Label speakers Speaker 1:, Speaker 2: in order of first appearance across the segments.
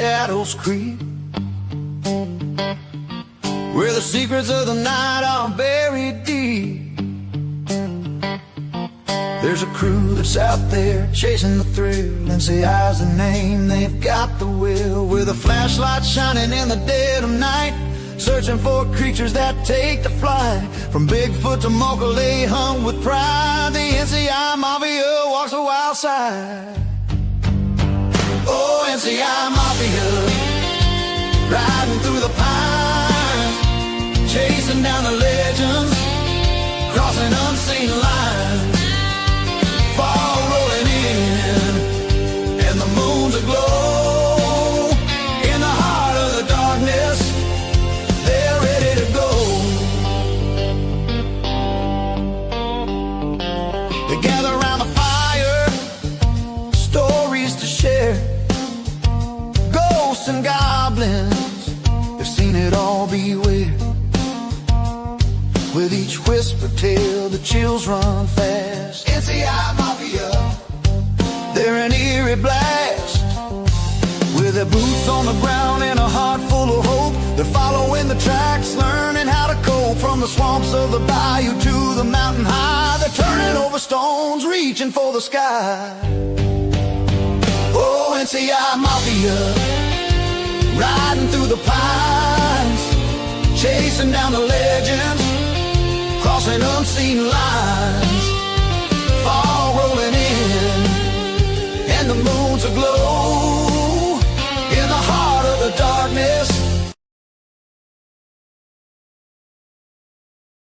Speaker 1: shadows creep, where the secrets of the night are buried deep. There's a crew that's out there chasing the thrill. NCI's the name, they've got the will. With a flashlight shining in the dead of night, searching for creatures that take the flight. From Bigfoot to Mokalele, hung with pride, the NCI Mafia walks the wild side. Oh, NCI Mafia, riding through the pines, chasing down the legends, crossing unseen lines. Fall rolling in, and the moon's aglow. In the heart of the darkness, they're ready to go. They gather around the fire, stories to share. Ghosts and goblins, they've seen it all, beware. With each whisper tale, the chills run fast. NCI Mafia, they're an eerie blast. With their boots on the ground and a heart full of hope, they're following the tracks, learning how to cope. From the swamps of the bayou to the mountain high, they're turning over stones, reaching for the sky. Oh, NCI Mafia, riding through the pines, chasing down the legends, crossing unseen lines. Fall rolling in, and the moon's aglow. In the heart of the darkness.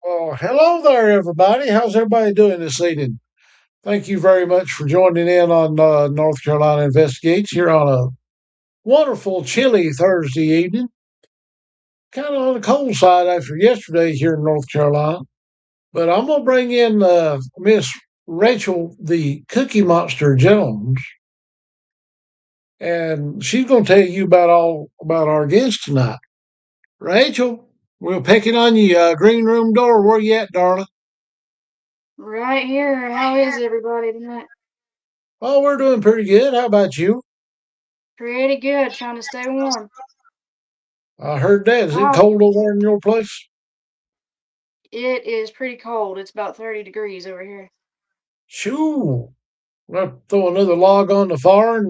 Speaker 2: Oh, hello there, everybody. How's everybody doing this evening? Thank you very much for joining in on North Carolina Investigates here on a wonderful, chilly Thursday evening. Kind of on the cold side after yesterday here in North Carolina. But I'm going to bring in Miss Rachel, the Cookie Monster Jones, and she's going to tell you about our guest tonight. Rachel, we're picking on you. Green room door. Where you at, darling?
Speaker 3: Right here. How is everybody tonight?
Speaker 2: Oh, we're doing pretty good. How about you?
Speaker 3: Pretty good. Trying to stay warm.
Speaker 2: I heard that. Is it
Speaker 3: Oh,
Speaker 2: cold over there in your place?
Speaker 3: it is pretty cold. It's about 30 degrees over here.
Speaker 2: Shoo. I'll throw another log on the fire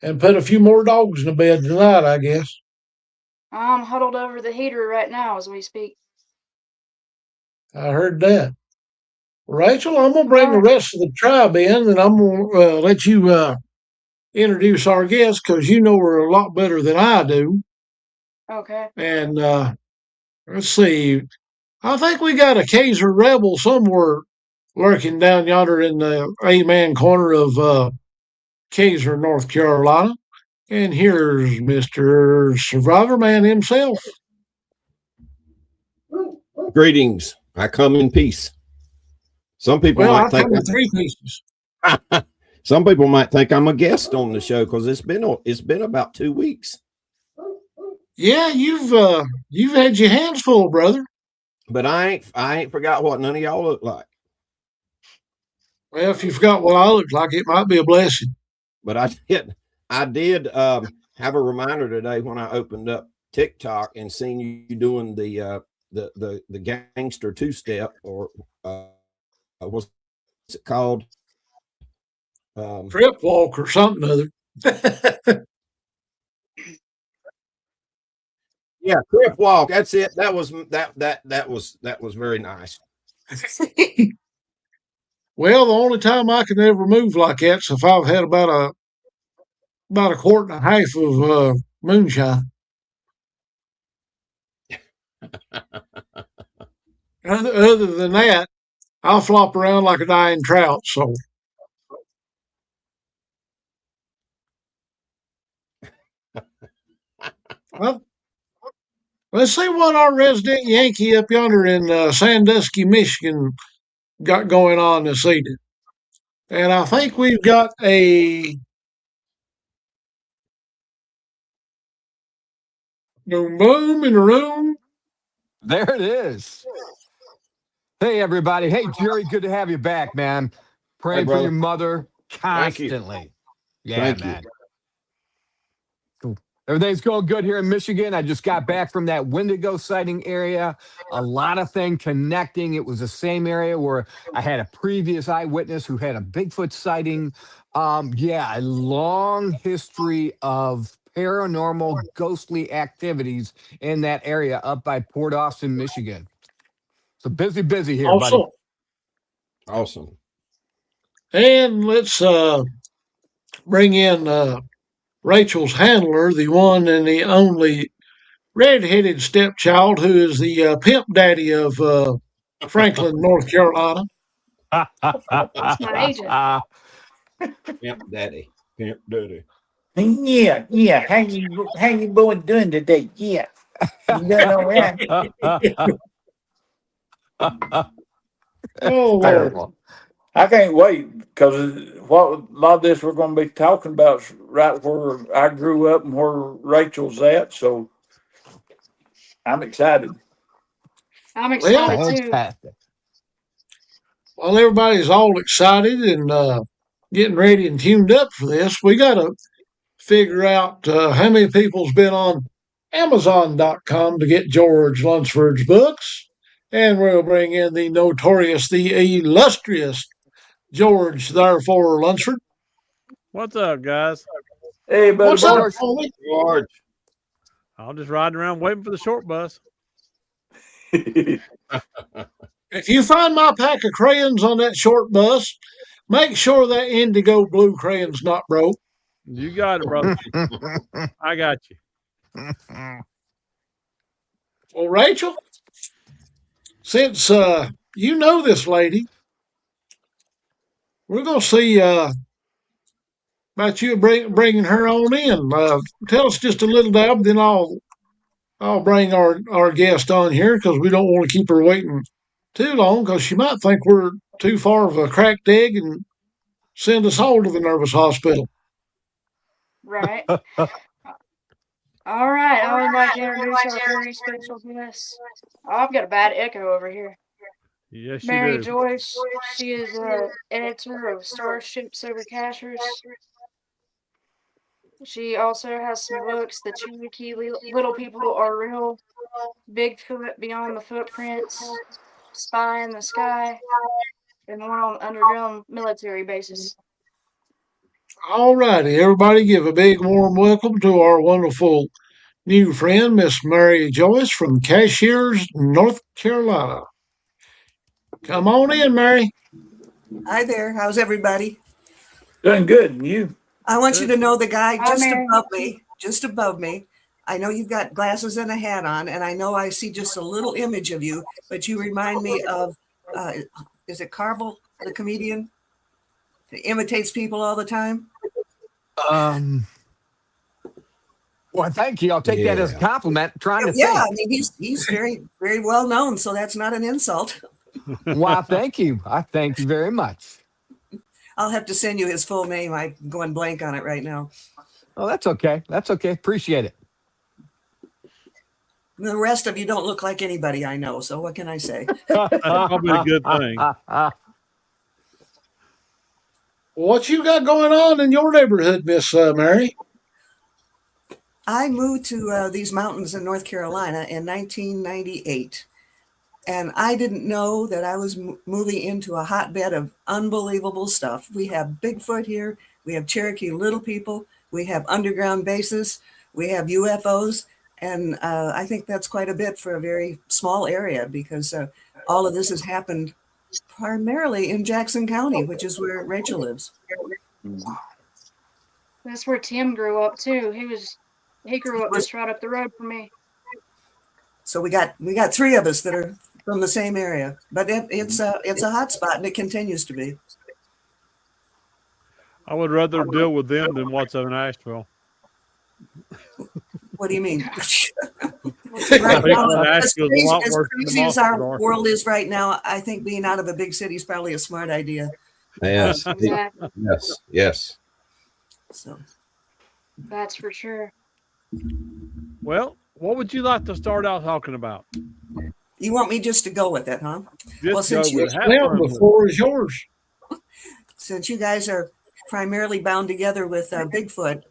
Speaker 2: and put a few more dogs in the bed tonight, I guess.
Speaker 3: I'm huddled over the heater right now as we speak.
Speaker 2: I heard that. Rachel, I'm going to bring the
Speaker 3: Oh,
Speaker 2: rest of the tribe in, and I'm going to let you introduce our guest because you know her a lot better than I do.
Speaker 3: okay.
Speaker 2: And let's see. I think we got a Kaiser rebel somewhere lurking down yonder in the A-man corner of Kaiser, North Carolina. And here's Mr. Survivor Man himself.
Speaker 4: Greetings. I come in peace. Some people might think
Speaker 2: I'm 3 pieces.
Speaker 4: Some people might think I'm a guest on the show because it's been about 2 weeks.
Speaker 2: Yeah, you've had your hands full, brother.
Speaker 4: But I ain't forgot what none of y'all look like.
Speaker 2: Well, if you forgot what I look like, it might be a blessing.
Speaker 4: But I did have a reminder today when I opened up TikTok and seen you doing the gangster 2-step, or what's it called?
Speaker 2: Trip walk or something other.
Speaker 4: Yeah, trip walk. That's it. That was very nice.
Speaker 2: Well, the only time I can ever move like that's if I've had about a quart and a half of moonshine. Other than that, I'll flop around like a dying trout. So, let's see what our resident Yankee up yonder in Sandusky, Michigan, got going on this evening. And I think we've got a boom boom in the room.
Speaker 5: There it is. Hey, everybody. Hey, Jerry, good to have you back, man. Praying for your mother constantly. Yeah,
Speaker 4: Thank
Speaker 5: man.
Speaker 4: you.
Speaker 5: Everything's going good here in Michigan. I just got back from that Wendigo sighting area. A lot of things connecting. It was the same area where I had a previous eyewitness who had a Bigfoot sighting. Yeah, a long history of paranormal, ghostly activities in that area up by Port Austin, Michigan. So busy here, buddy.
Speaker 2: Also,
Speaker 4: Awesome.
Speaker 2: and let's bring in Rachel's handler, the one and the only red-headed stepchild who is the pimp daddy of Franklin, North Carolina.
Speaker 3: That's my agent.
Speaker 4: Pimp daddy. Pimp daddy.
Speaker 6: Yeah. How you boys doing today? Yeah. You doing all right?
Speaker 2: Oh, Lord.
Speaker 6: I can't wait because what a lot of this we're going to be talking about is right where I grew up and where Rachel's at. So I'm excited.
Speaker 3: I'm excited too.
Speaker 5: Fantastic.
Speaker 2: While everybody's all excited and getting ready and tuned up for this, we got to figure out how many people's been on Amazon.com to get George Lunsford's books. And we'll bring in the notorious, the illustrious George, therefore, Lunsford.
Speaker 7: What's up, guys?
Speaker 6: Hey, buddy.
Speaker 2: What's up,
Speaker 5: George?
Speaker 2: Paulie?
Speaker 4: George.
Speaker 7: I'm just riding around waiting for the short bus.
Speaker 2: If you find my pack of crayons on that short bus, make sure that indigo blue crayon's not broke.
Speaker 7: You got it, brother. I got you.
Speaker 2: Well, Rachel, since you know this lady, we're going to see about you bringing her on in. Tell us just a little dab, then I'll bring our guest on here because we don't want to keep her waiting too long because she might think we're too far of a cracked egg and send us all to the nervous hospital.
Speaker 3: Right. All right. I would like to introduce our very special guest. Oh, I've got a bad echo over here.
Speaker 7: Yes, you
Speaker 3: Mary
Speaker 7: do.
Speaker 3: Joyce. She is the editor of Starships Over Cachers. She also has some books. The Cherokee Little People Are Real, Bigfoot Beyond the Footprints, Spy in the Sky, and one on underground military bases.
Speaker 2: All righty, everybody, give a big warm welcome to our wonderful new friend, Miss Mary Joyce from Cashiers, North Carolina. Come on in, Mary.
Speaker 8: Hi there. How's everybody?
Speaker 6: Doing good. And you?
Speaker 8: I want you to know the guy
Speaker 3: Hi, Mary.
Speaker 8: just above me. I know you've got glasses and a hat on, and I know I see just a little image of you, but you remind me of, is it Carvel, the comedian? That imitates people all the time?
Speaker 5: Well, thank you. I'll take that as a compliment. Trying to
Speaker 8: Yeah, I
Speaker 5: think.
Speaker 8: mean, he's very, very well known, so that's not an insult.
Speaker 5: Wow, thank you. I thank you very much.
Speaker 8: I'll have to send you his full name. I'm going blank on it right now.
Speaker 5: Oh, that's okay. That's okay. Appreciate it.
Speaker 8: The rest of you don't look like anybody I know, so what can I say?
Speaker 7: That's probably a good thing.
Speaker 2: What you got going on in your neighborhood, Miss Mary?
Speaker 8: I moved to these mountains in North Carolina in 1998. And I didn't know that I was moving into a hotbed of unbelievable stuff. We have Bigfoot here. We have Cherokee Little People. We have underground bases. We have UFOs. And I think that's quite a bit for a very small area because all of this has happened primarily in Jackson County, which is where Rachel lives.
Speaker 3: That's where Tim grew up too. He grew up just right up the road from me.
Speaker 8: So we got three of us that are from the same area, but it's a hot spot and it continues to be.
Speaker 7: I would rather deal with them than what's in Asheville.
Speaker 8: What do you mean?
Speaker 7: Right now,
Speaker 8: As
Speaker 7: Asheville's a lot worse than
Speaker 8: crazy as our
Speaker 7: Boston.
Speaker 8: world is right now, I think being out of a big city is probably a smart idea.
Speaker 4: Yes.
Speaker 3: Exactly.
Speaker 4: Yes.
Speaker 8: So
Speaker 3: That's for sure.
Speaker 7: Well, what would you like to start out talking about?
Speaker 8: you want me just to go with it, huh?
Speaker 7: Just
Speaker 8: Well, since
Speaker 7: go with it. Have
Speaker 2: Well,
Speaker 7: fun
Speaker 2: the
Speaker 7: with it.
Speaker 2: floor is yours.
Speaker 8: Since you guys are primarily bound together with Bigfoot,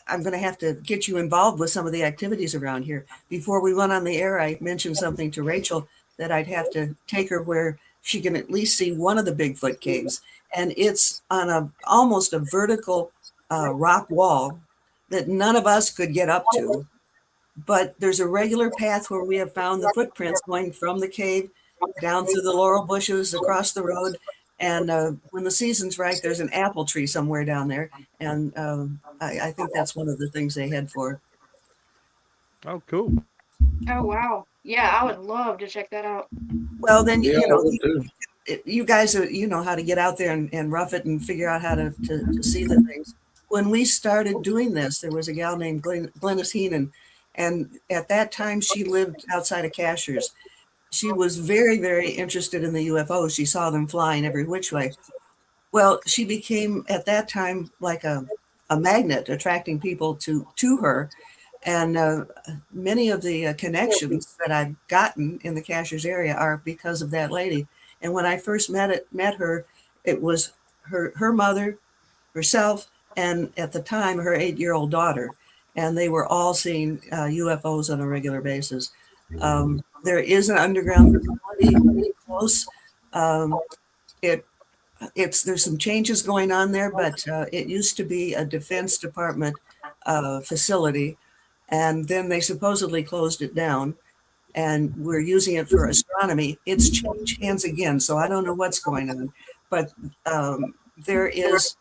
Speaker 8: I'm going to have to get you involved with some of the activities around here. Before we went on the air, I mentioned something to Rachel that I'd have to take her where she can at least see one of the Bigfoot caves. And it's on almost a vertical rock wall that none of us could get up to. But there's a regular path where we have found the footprints going from the cave down through the laurel bushes across the road. And when the season's right, there's an apple tree somewhere down there. And I think that's one of the things they head for.
Speaker 7: Oh, cool.
Speaker 3: Oh wow. Yeah, I would love to check that out.
Speaker 8: Well, then,
Speaker 2: Yeah, I would too.
Speaker 8: you guys, you know how to get out there and rough it and figure out how to see the things. When we started doing this, there was a gal named Glennis Heenan, and at that time she lived outside of Cashiers. She was very, very interested in the UFOs. She saw them flying every which way. Well, she became at that time like a magnet, attracting people to her. And many of the connections that I've gotten in the Cashiers area are because of that lady. And when I first met her, it was her mother, herself, and at the time her 8-year-old daughter, and they were all seeing UFOs on a regular basis. There is an underground facility pretty close. There's some changes going on there, but it used to be a Defense Department facility, and then they supposedly closed it down, and we're using it for astronomy. It's changed hands again, so I don't know what's going on, but there is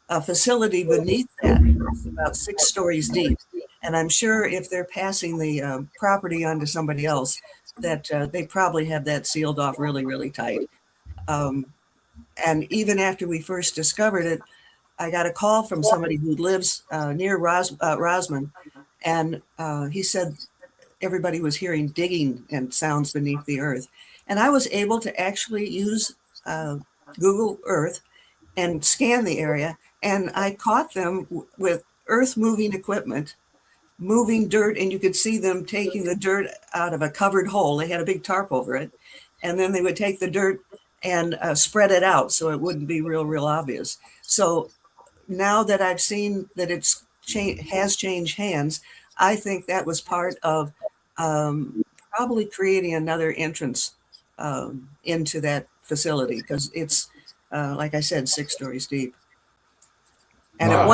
Speaker 8: a facility beneath that. It's about 6 stories deep, and I'm sure if they're passing the property on to somebody else, that they probably have that sealed off really, really tight. And even after we first discovered it, I got a call from somebody who lives near Rosman, and he said everybody was hearing digging and sounds beneath the earth. And I was able to actually use Google Earth and scan the area, and I caught them with earth moving equipment, moving dirt, and you could see them taking the dirt out of a covered hole. They had a big tarp over it, and then they would take the dirt and spread it out so it wouldn't be real obvious. So now that I've seen that it's has changed hands, I think that was part of probably creating another entrance into that facility, because it's like I said, 6 stories deep. And
Speaker 2: Wow.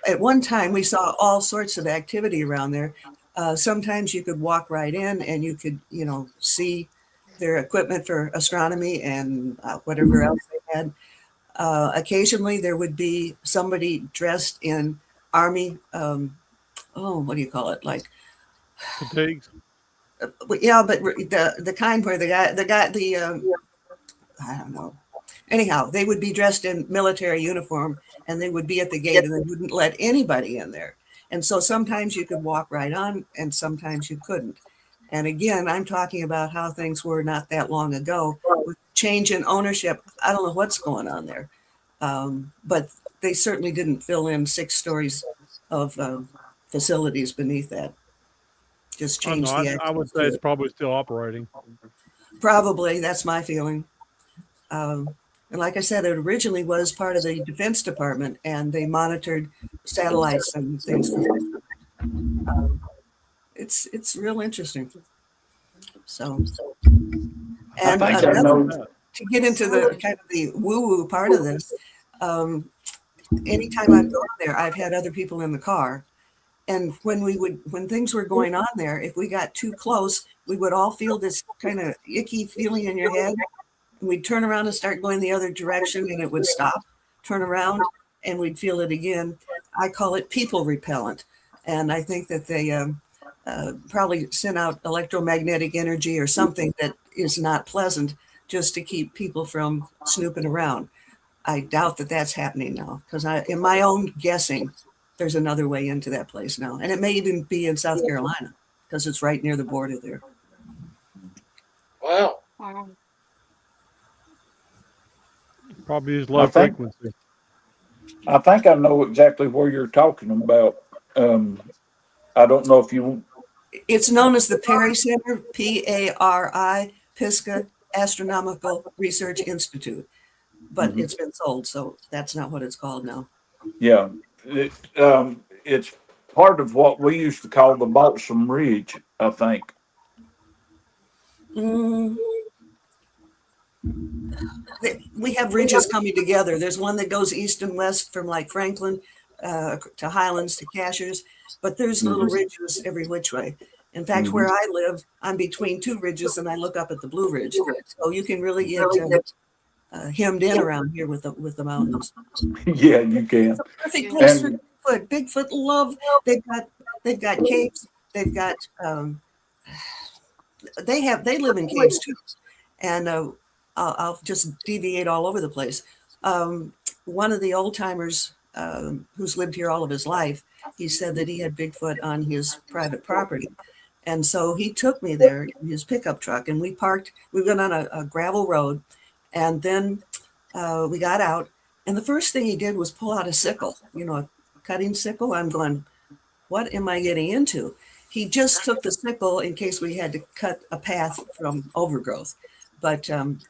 Speaker 8: at one time, we saw all sorts of activity around there. Sometimes you could walk right in and you could, see their equipment for astronomy and whatever else they had. Occasionally, there would be somebody dressed in Army, what do you call it? Like,
Speaker 7: Fatigues.
Speaker 8: yeah, but the kind where I don't know. Anyhow, they would be dressed in military uniform, and they would be at the gate, and they wouldn't let anybody in there. And so sometimes you could walk right on, and sometimes you couldn't. And again, I'm talking about how things were not that long ago. With change in ownership, I don't know what's going on there. But they certainly didn't fill in 6 stories of facilities beneath that. Just
Speaker 7: Oh, no,
Speaker 8: change the
Speaker 7: I would
Speaker 8: access
Speaker 7: say
Speaker 8: to
Speaker 7: it's
Speaker 8: it.
Speaker 7: probably still operating.
Speaker 8: Probably, that's my feeling. And like I said, it originally was part of the Defense Department, and they monitored satellites and things. It's real interesting. So,
Speaker 6: I
Speaker 8: and
Speaker 6: think I
Speaker 8: another,
Speaker 6: know.
Speaker 8: to get into the kind of the woo-woo part of this, anytime I've gone there, I've had other people in the car. And when things were going on there, if we got too close, we would all feel this kind of icky feeling in your head. And we'd turn around and start going the other direction, and it would stop, turn around, and we'd feel it again. I call it people repellent. And I think that they probably send out electromagnetic energy or something that is not pleasant just to keep people from snooping around. I doubt that that's happening now, because in my own guessing, there's another way into that place now. And it may even be in South Carolina, because it's right near the border there.
Speaker 2: Wow.
Speaker 3: Wow.
Speaker 7: Probably use
Speaker 6: I
Speaker 7: low
Speaker 6: think
Speaker 7: frequency.
Speaker 6: I think I know exactly where you're talking about. I don't know if you.
Speaker 8: It's known as the Perry Center, PARI, Pisgah Astronomical Research Institute, but
Speaker 6: Mhm.
Speaker 8: it's been sold, so that's not what it's called now.
Speaker 6: Yeah, it's part of what we used to call the Balsam Ridge, I think.
Speaker 8: Mm, we have ridges coming together. There's one that goes east and west from like Franklin to Highlands to Cashers, but there's little ridges every which way. In fact, where I live, I'm between two ridges and I look up at the Blue Ridge. So you can really get hemmed in around here with the mountains.
Speaker 6: Yeah, you can.
Speaker 8: Perfect
Speaker 3: Yeah.
Speaker 8: place for
Speaker 6: And
Speaker 8: Bigfoot. Bigfoot love. They've got caves. They've got they live in caves too. And I'll just deviate all over the place. One of the old timers who's lived here all of his life, he said that he had Bigfoot on his private property. And so he took me there in his pickup truck, and we parked. We went on a gravel road, and then we got out. And the first thing he did was pull out a sickle, a cutting sickle. I'm going, what am I getting into? He just took the sickle in case we had to cut a path from overgrowth. But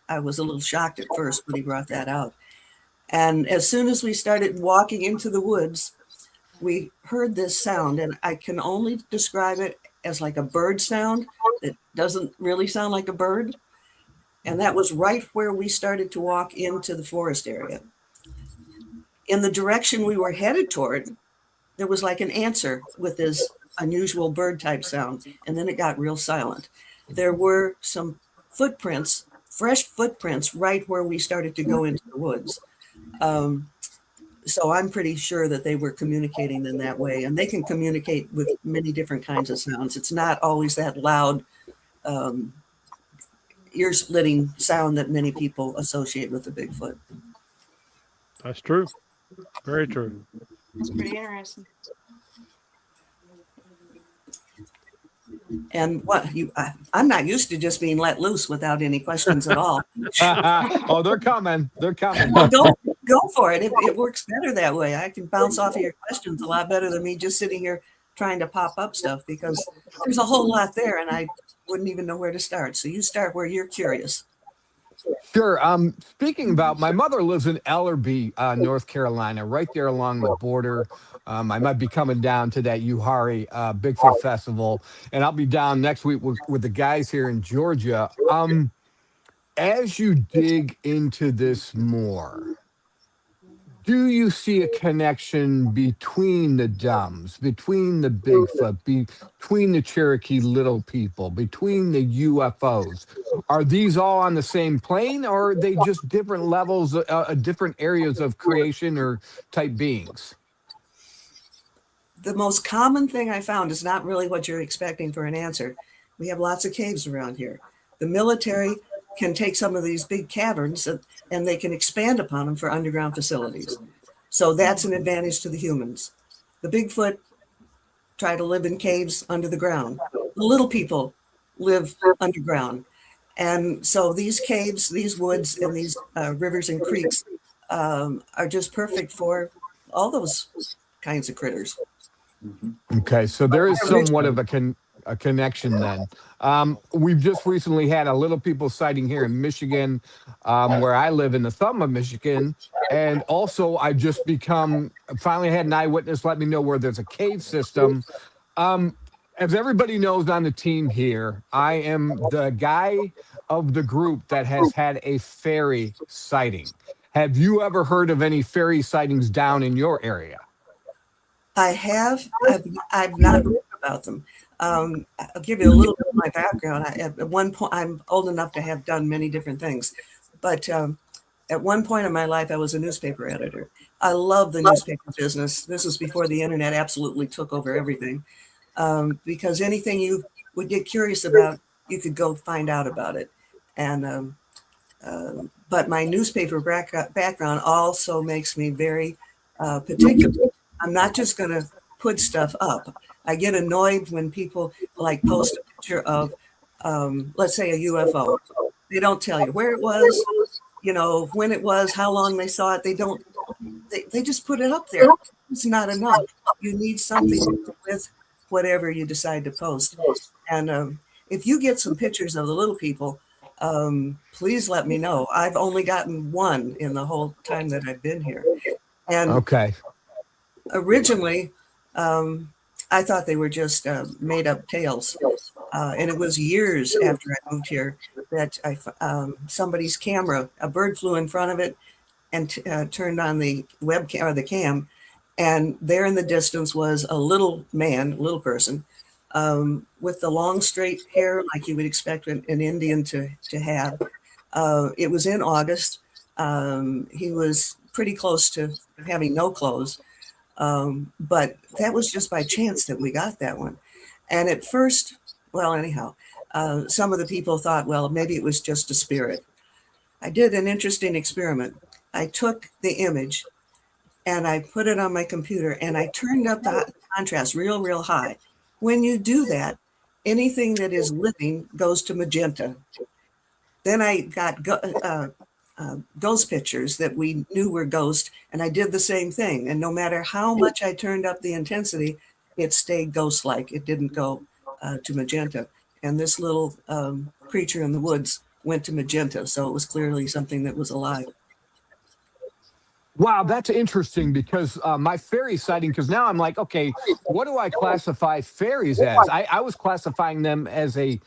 Speaker 8: I was a little shocked at first when he brought that out. And as soon as we started walking into the woods, we heard this sound, and I can only describe it as like a bird sound that doesn't really sound like a bird. And that was right where we started to walk into the forest area. In the direction we were headed toward, there was like an answer with this unusual bird type sound, and then it got real silent. There were some footprints, fresh footprints, right where we started to go into the woods. So I'm pretty sure that they were communicating in that way, and they can communicate with many different kinds of sounds. It's not always that loud, ear-splitting sound that many people associate with the Bigfoot.
Speaker 7: That's true. Very true.
Speaker 3: It's pretty interesting.
Speaker 8: And I'm not used to just being let loose without any questions at all.
Speaker 5: Oh, they're coming. They're coming.
Speaker 8: Well, go for it. It works better that way. I can bounce off of your questions a lot better than me just sitting here trying to pop up stuff, because there's a whole lot there and I wouldn't even know where to start. So you start where you're curious.
Speaker 5: Sure. Speaking about, my mother lives in Ellerbe, North Carolina, right there along the border. I might be coming down to that Uhari Bigfoot Festival, and I'll be down next week with the guys here in Georgia. As you dig into this more, do you see a connection between the Dumbs, between the Bigfoot, between the Cherokee Little People, between the UFOs? Are these all on the same plane, or are they just different levels, different areas of creation or type beings?
Speaker 8: The most common thing I found is not really what you're expecting for an answer. We have lots of caves around here. The military can take some of these big caverns and they can expand upon them for underground facilities. So that's an advantage to the humans. The Bigfoot try to live in caves under the ground. The little people live underground. And so these caves, these woods, and these rivers and creeks are just perfect for all those kinds of critters.
Speaker 5: Okay, so there is somewhat of a connection then. We've just recently had a little people sighting here in Michigan, where I live in the thumb of Michigan. And also I just finally had an eyewitness let me know where there's a cave system. As everybody knows on the team here, I am the guy of the group that has had a fairy sighting. Have you ever heard of any fairy sightings down in your area?
Speaker 8: I have. I've not read about them. I'll give you a little bit of my background. At one point, I'm old enough to have done many different things, but at one point in my life, I was a newspaper editor. I love the newspaper business. This was before the internet absolutely took over everything, because anything you would get curious about, you could go find out about it. And but my newspaper background also makes me very particular. I'm not just going to put stuff up. I get annoyed when people like post a picture of, let's say, a UFO. They don't tell you where it was, when it was, how long they saw it. They just put it up there. It's not enough. You need something with whatever you decide to post. And if you get some pictures of the little people, please let me know. I've only gotten one in the whole time that I've been here. And
Speaker 5: okay.
Speaker 8: Originally, I thought they were just made up tales. And it was years after I moved here that somebody's camera, a bird flew in front of it and turned on the webcam or the cam. And there in the distance was a little man, little person, with the long straight hair like you would expect an Indian to have. It was in August. He was pretty close to having no clothes. But that was just by chance that we got that one. And at first, well, anyhow, some of the people thought, well, maybe it was just a spirit. I did an interesting experiment. I took the image and I put it on my computer and I turned up the contrast real high. When you do that, anything that is living goes to magenta. Then I got ghost pictures that we knew were ghost, and I did the same thing. And no matter how much I turned up the intensity, it stayed ghost-like. It didn't go to magenta. And this little creature in the woods went to magenta, so it was clearly something that was alive.
Speaker 5: Wow, that's interesting because my fairy sighting, because now I'm like, okay, what do I classify fairies as? I was classifying them as a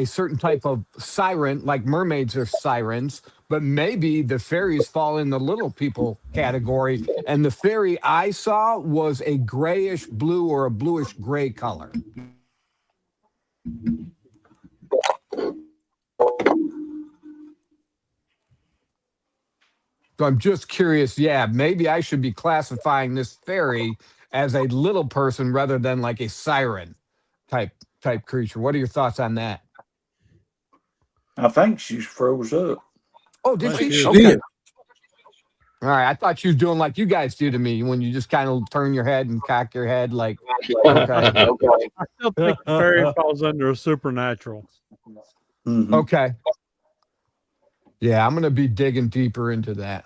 Speaker 5: certain type of siren, like mermaids are sirens, but maybe the fairies fall in the little people category. And the fairy I saw was a grayish blue or a bluish gray color. So I'm just curious, yeah, maybe I should be classifying this fairy as a little person rather than like a siren type creature. What are your thoughts on that?
Speaker 6: I think she froze up.
Speaker 5: Oh, did
Speaker 7: Thank
Speaker 5: she?
Speaker 7: you.
Speaker 5: Okay. All right. I thought she was doing like you guys do to me when you just kind of turn your head and cock your head like, okay.
Speaker 7: I still think the fairy falls under a supernatural.
Speaker 6: Mhm.
Speaker 5: Okay. Yeah, I'm going to be digging deeper into that.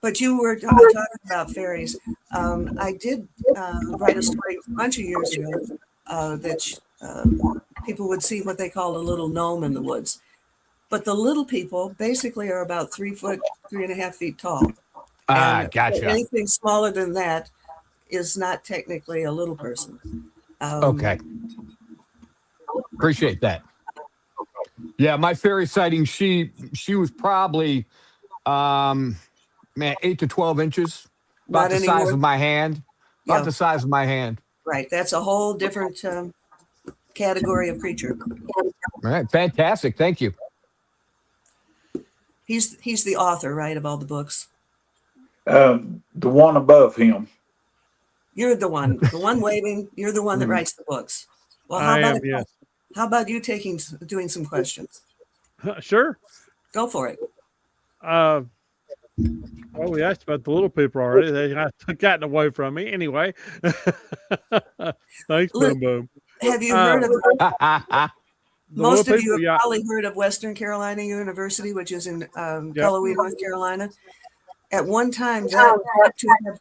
Speaker 8: But you were talking about fairies. I did write a story a bunch of years ago that people would see what they called a little gnome in the woods. But the little people basically are about 3 foot, 3.5 feet tall. And
Speaker 5: Gotcha.
Speaker 8: anything smaller than that is not technically a little person.
Speaker 5: Okay. Appreciate that. Yeah, my fairy sighting, she was probably 8 to 12 inches, about
Speaker 8: Not
Speaker 5: the
Speaker 8: anymore.
Speaker 5: size of my hand. About
Speaker 8: Yeah.
Speaker 5: the size of my hand.
Speaker 8: Right. That's a whole different category of creature.
Speaker 5: All right. Fantastic. Thank you.
Speaker 8: He's the author, right, of all the books.
Speaker 6: The one above him.
Speaker 8: You're the one waving. You're the one that writes the books. Well,
Speaker 7: Yes.
Speaker 8: How about you doing some questions?
Speaker 7: Sure.
Speaker 8: Go for it.
Speaker 7: Well, we asked about the little people already. They have gotten away from me. Anyway. Thanks, Boom Boom.
Speaker 8: Have you heard of most of you
Speaker 7: people,
Speaker 8: have probably heard of Western Carolina University, which is in Cullowhee, North Carolina. At one time, that ought to have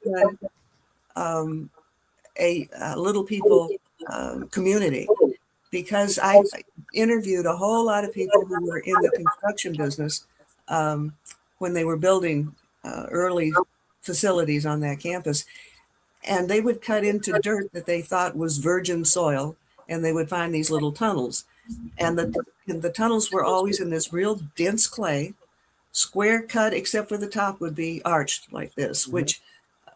Speaker 8: been a little people community, because I interviewed a whole lot of people who were in the construction business when they were building early facilities on that campus. And they would cut into dirt that they thought was virgin soil, and they would find these little tunnels. And the tunnels were always in this real dense clay, square cut, except for the top would be arched like this, which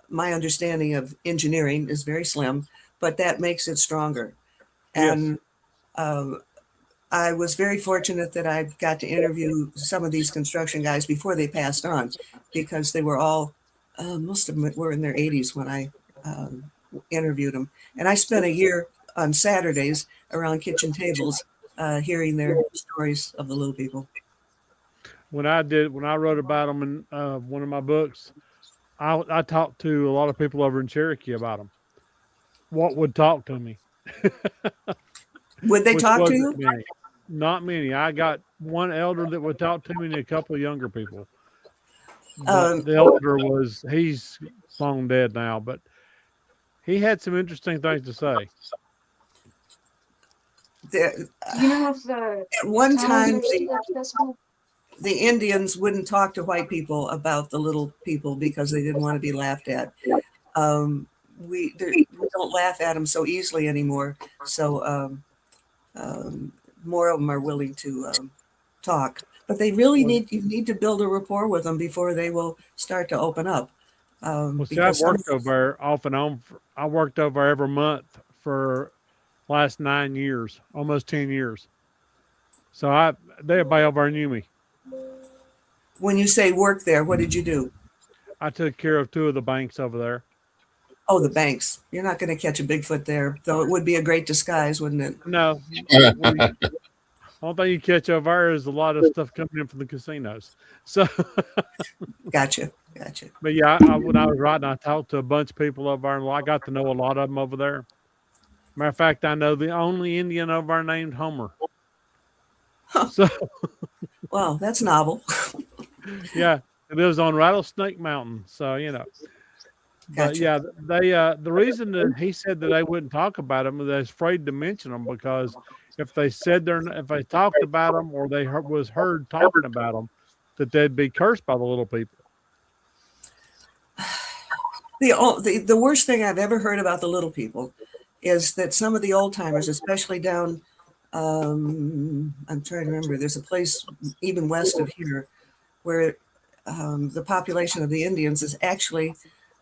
Speaker 8: my understanding of engineering is very slim, but that makes it stronger. And I was very fortunate that I got to interview some of these construction guys before they passed on, because they were all, most of them were in their 80s when I interviewed them. And I spent a year on Saturdays around kitchen tables hearing their stories of the little people.
Speaker 7: When I wrote about them in one of my books, I talked to a lot of people over in Cherokee about them. What would talk to me?
Speaker 8: Would they talk to you?
Speaker 7: Many. Not many. I got one elder that would talk to me and a couple of younger people. The elder he's long dead now, but he had some interesting things to say.
Speaker 3: You know if the
Speaker 8: At one time,
Speaker 3: accessible?
Speaker 8: the Indians wouldn't talk to white people about the little people because they didn't want to be laughed at. we don't laugh at them so easily anymore. So more of them are willing to talk. But they really you need to build a rapport with them before they will start to open up.
Speaker 7: Well, see, I've
Speaker 8: Because some,
Speaker 7: worked over there off and on. I worked over there every month for last 9 years, almost 10 years. So everybody over there knew me.
Speaker 8: when you say work there, what did you do?
Speaker 7: I took care of 2 of the banks over there.
Speaker 8: Oh, the banks. You're not going to catch a Bigfoot there, though it would be a great disguise, wouldn't it?
Speaker 7: No, only thing you catch over there is a lot of stuff coming in from the casinos. So,
Speaker 8: Gotcha.
Speaker 7: but yeah, when I was riding, I talked to a bunch of people over there, and I got to know a lot of them over there. Matter of fact, I know the only Indian over there named Homer.
Speaker 8: Huh.
Speaker 7: So,
Speaker 8: Wow, that's novel.
Speaker 7: yeah, it lives on Rattlesnake Mountain. So, you know. But
Speaker 8: Gotcha.
Speaker 7: yeah, they the reason that he said that they wouldn't talk about them is they're afraid to mention them, because if they if they talked about them, or they was heard talking about them, that they'd be cursed by the little people.
Speaker 8: The worst thing I've ever heard about the little people is that some of the old timers, especially down, I'm trying to remember, there's a place even west of here where the population of the Indians is actually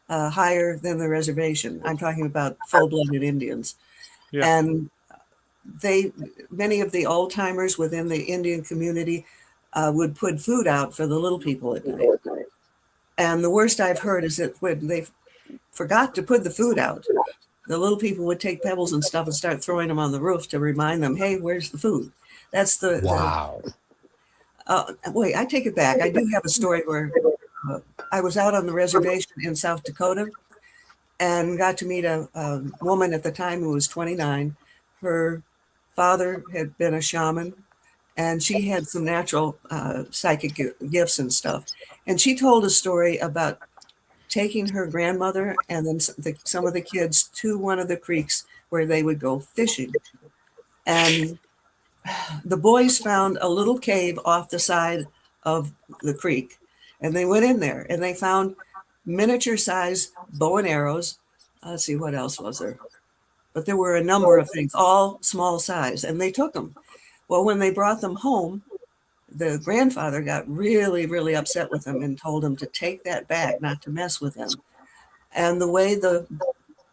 Speaker 8: higher than the reservation. I'm talking about full-blooded Indians.
Speaker 7: Yeah.
Speaker 8: And many of the old timers within the Indian community would put food out for the little people at night. And the worst I've heard is that when they forgot to put the food out, the little people would take pebbles and stuff and start throwing them on the roof to remind them, hey, where's the food? That's
Speaker 5: Wow.
Speaker 8: Wait, I take it back. I do have a story where I was out on the reservation in South Dakota and got to meet a woman at the time who was 29. Her father had been a shaman, and she had some natural psychic gifts and stuff. And she told a story about taking her grandmother and then some of the kids to one of the creeks where they would go fishing. And the boys found a little cave off the side of the creek, and they went in there and they found miniature size bow and arrows. Let's see, what else was there? But there were a number of things, all small size, and they took them. Well, when they brought them home, the grandfather got really, really upset with them and told them to take that back, not to mess with them. And the way the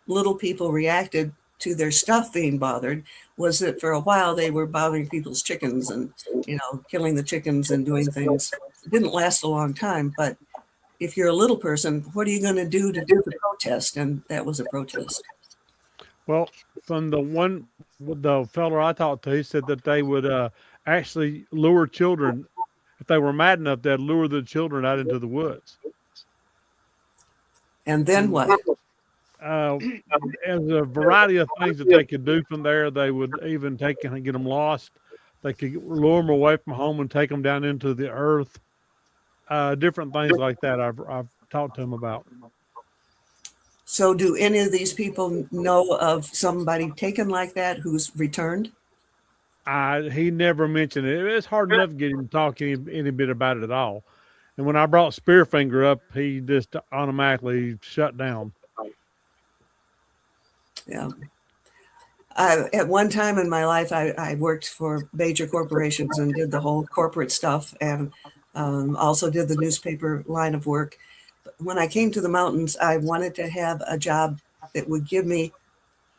Speaker 8: little people reacted to their stuff being bothered was that for a while they were bothering people's chickens and, killing the chickens and doing things. It didn't last a long time, but if you're a little person, what are you going to do the protest? And that was a protest.
Speaker 7: Well, from the fellow I talked to, he said that they would actually lure children. If they were mad enough, they'd lure the children out into the woods.
Speaker 8: And then what?
Speaker 7: There's a variety of things that they could do from there. They would even take and get them lost. They could lure them away from home and take them down into the earth. Different things like that I've talked to them about.
Speaker 8: So do any of these people know of somebody taken like that who's returned?
Speaker 7: He never mentioned it. It's hard enough to get him to talk any bit about it at all. And when I brought Spearfinger up, he just automatically shut down.
Speaker 8: Yeah. At one time in my life, I worked for major corporations and did the whole corporate stuff, and also did the newspaper line of work. When I came to the mountains, I wanted to have a job that would give me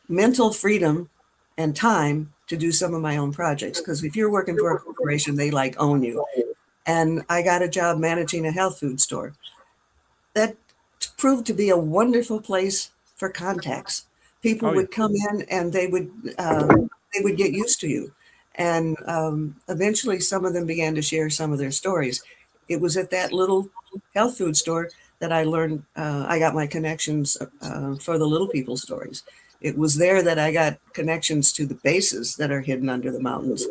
Speaker 8: mental freedom and time to do some of my own projects. Because if you're working for a corporation, they own you. And I got a job managing a health food store. That proved to be a wonderful place for contacts. People would come in and they would get used to you. And eventually some of them began to share some of their stories. It was at that little health food store that I learned, I got my connections for the little people stories. It was there that I got connections to the bases that are hidden under the mountains.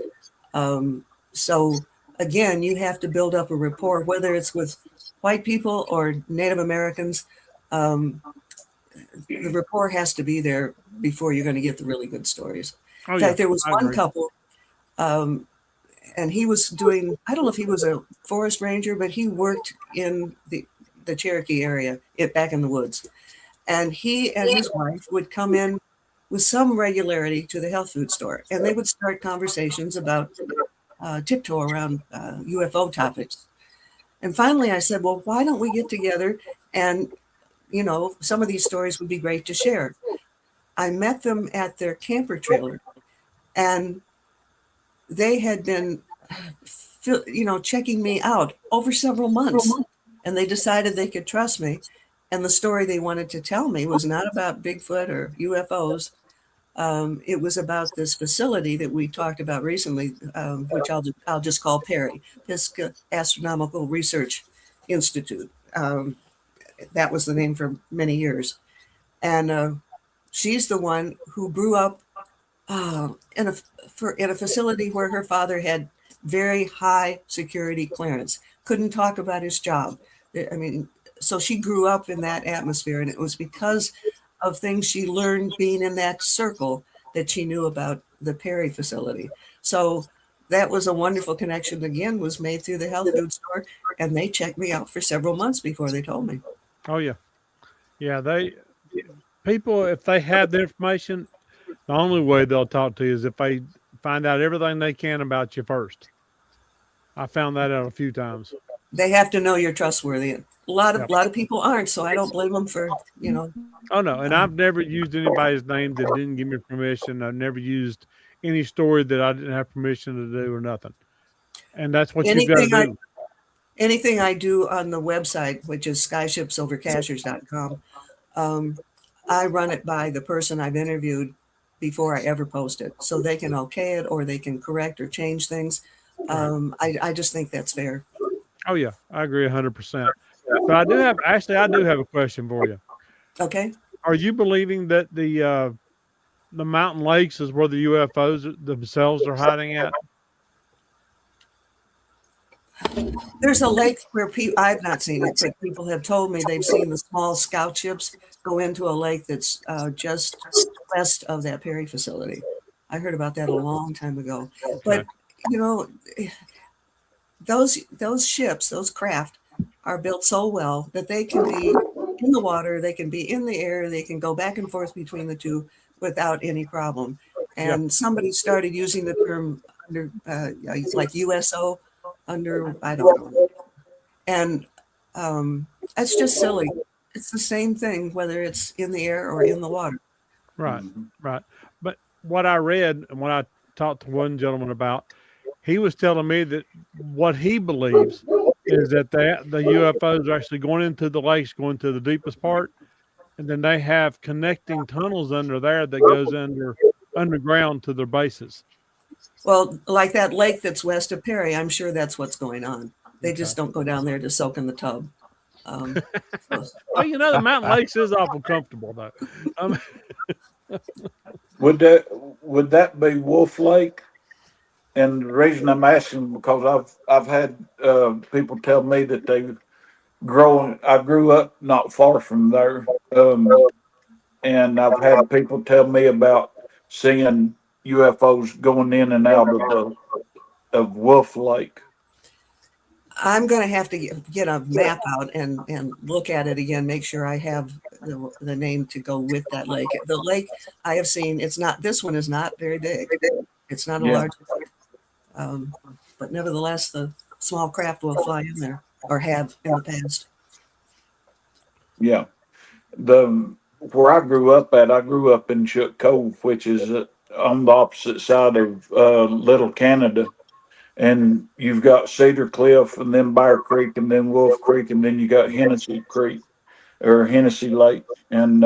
Speaker 8: So again, you have to build up a rapport, whether it's with white people or Native Americans. The rapport has to be there before you're going to get the really good stories. In fact, there was one couple, and he was doing, I don't know if he was a forest ranger, but he worked in the Cherokee area, back in the woods. And he and his wife would come in with some regularity to the health food store, and they would start conversations about tiptoe around UFO topics. And finally, I said, well, why don't we get together and, some of these stories would be great to share. I met them at their camper trailer, and they had been, checking me out over several months, and they decided they could trust me. And the story they wanted to tell me was not about Bigfoot or UFOs. It was about this facility that we talked about recently, which I'll just call Perry, Pisgah Astronomical Research Institute. That was the name for many years. And she's the one who grew up in a facility where her father had very high security clearance, couldn't talk about his job. I mean, so she grew up in that atmosphere, and it was because of things she learned being in that circle that she knew about the Perry facility. So that was a wonderful connection. Again, was made through the health food store, and they checked me out for several months before they told me.
Speaker 7: Oh yeah, yeah. People, if they have the information, the only way they'll talk to you is if they find out everything they can about you first. I found that out a few times.
Speaker 8: They have to know you're trustworthy. A lot
Speaker 7: Yep.
Speaker 8: of people aren't, so I don't blame them for,
Speaker 7: Oh no, and I've never used anybody's name that didn't give me permission. I've never used any story that I didn't have permission to do or nothing. And that's what you've got to
Speaker 8: anything I
Speaker 7: do.
Speaker 8: anything I do on the website, which is skyshipsovercashers.com, I run it by the person I've interviewed before I ever post it, so they can okay it or they can correct or change things. I just think that's fair.
Speaker 7: Oh yeah, I agree 100%. But I do have a question for you.
Speaker 8: Okay.
Speaker 7: Are you believing that the mountain lakes is where the UFOs themselves are hiding at?
Speaker 8: There's a lake where I've not seen it, but people have told me they've seen the small scout ships go into a lake that's just west of that Perry facility. I heard about that a long time ago. But, you know, those ships, those craft are built so well that they can be in the water, they can be in the air, they can go back and forth between the two without any problem.
Speaker 7: Yeah.
Speaker 8: And somebody started using the term under like USO under, I don't know. And that's just silly. It's the same thing whether it's in the air or in the water.
Speaker 7: Right, right. But what I read and what I talked to one gentleman about, he was telling me that what he believes is that the UFOs are actually going into the lakes, going to the deepest part, and then they have connecting tunnels under there that goes underground to their bases.
Speaker 8: Well, like that lake that's west of Perry, I'm sure that's what's going on. They just don't go down there to soak in the tub. So-
Speaker 7: Well, the mountain lakes is awful comfortable though. Um,
Speaker 6: Would that be Wolf Lake? And the reason I'm asking because I've had people tell me that they've grown. I grew up not far from there, and I've had people tell me about seeing UFOs going in and out of Wolf Lake.
Speaker 8: I'm going to have to get a map out and look at it again, make sure I have the name to go with that lake. The lake I have seen, this one is not very big. It's not a
Speaker 6: Yeah.
Speaker 8: large lake. But nevertheless, the small craft will fly in there or have in the past.
Speaker 6: Yeah, the where I grew up in Shook Cove, which is on the opposite side of Little Canada, and you've got Cedar Cliff, and then Bear Creek, and then Wolf Creek, and then you got Hennessy Creek or Hennessy Lake, and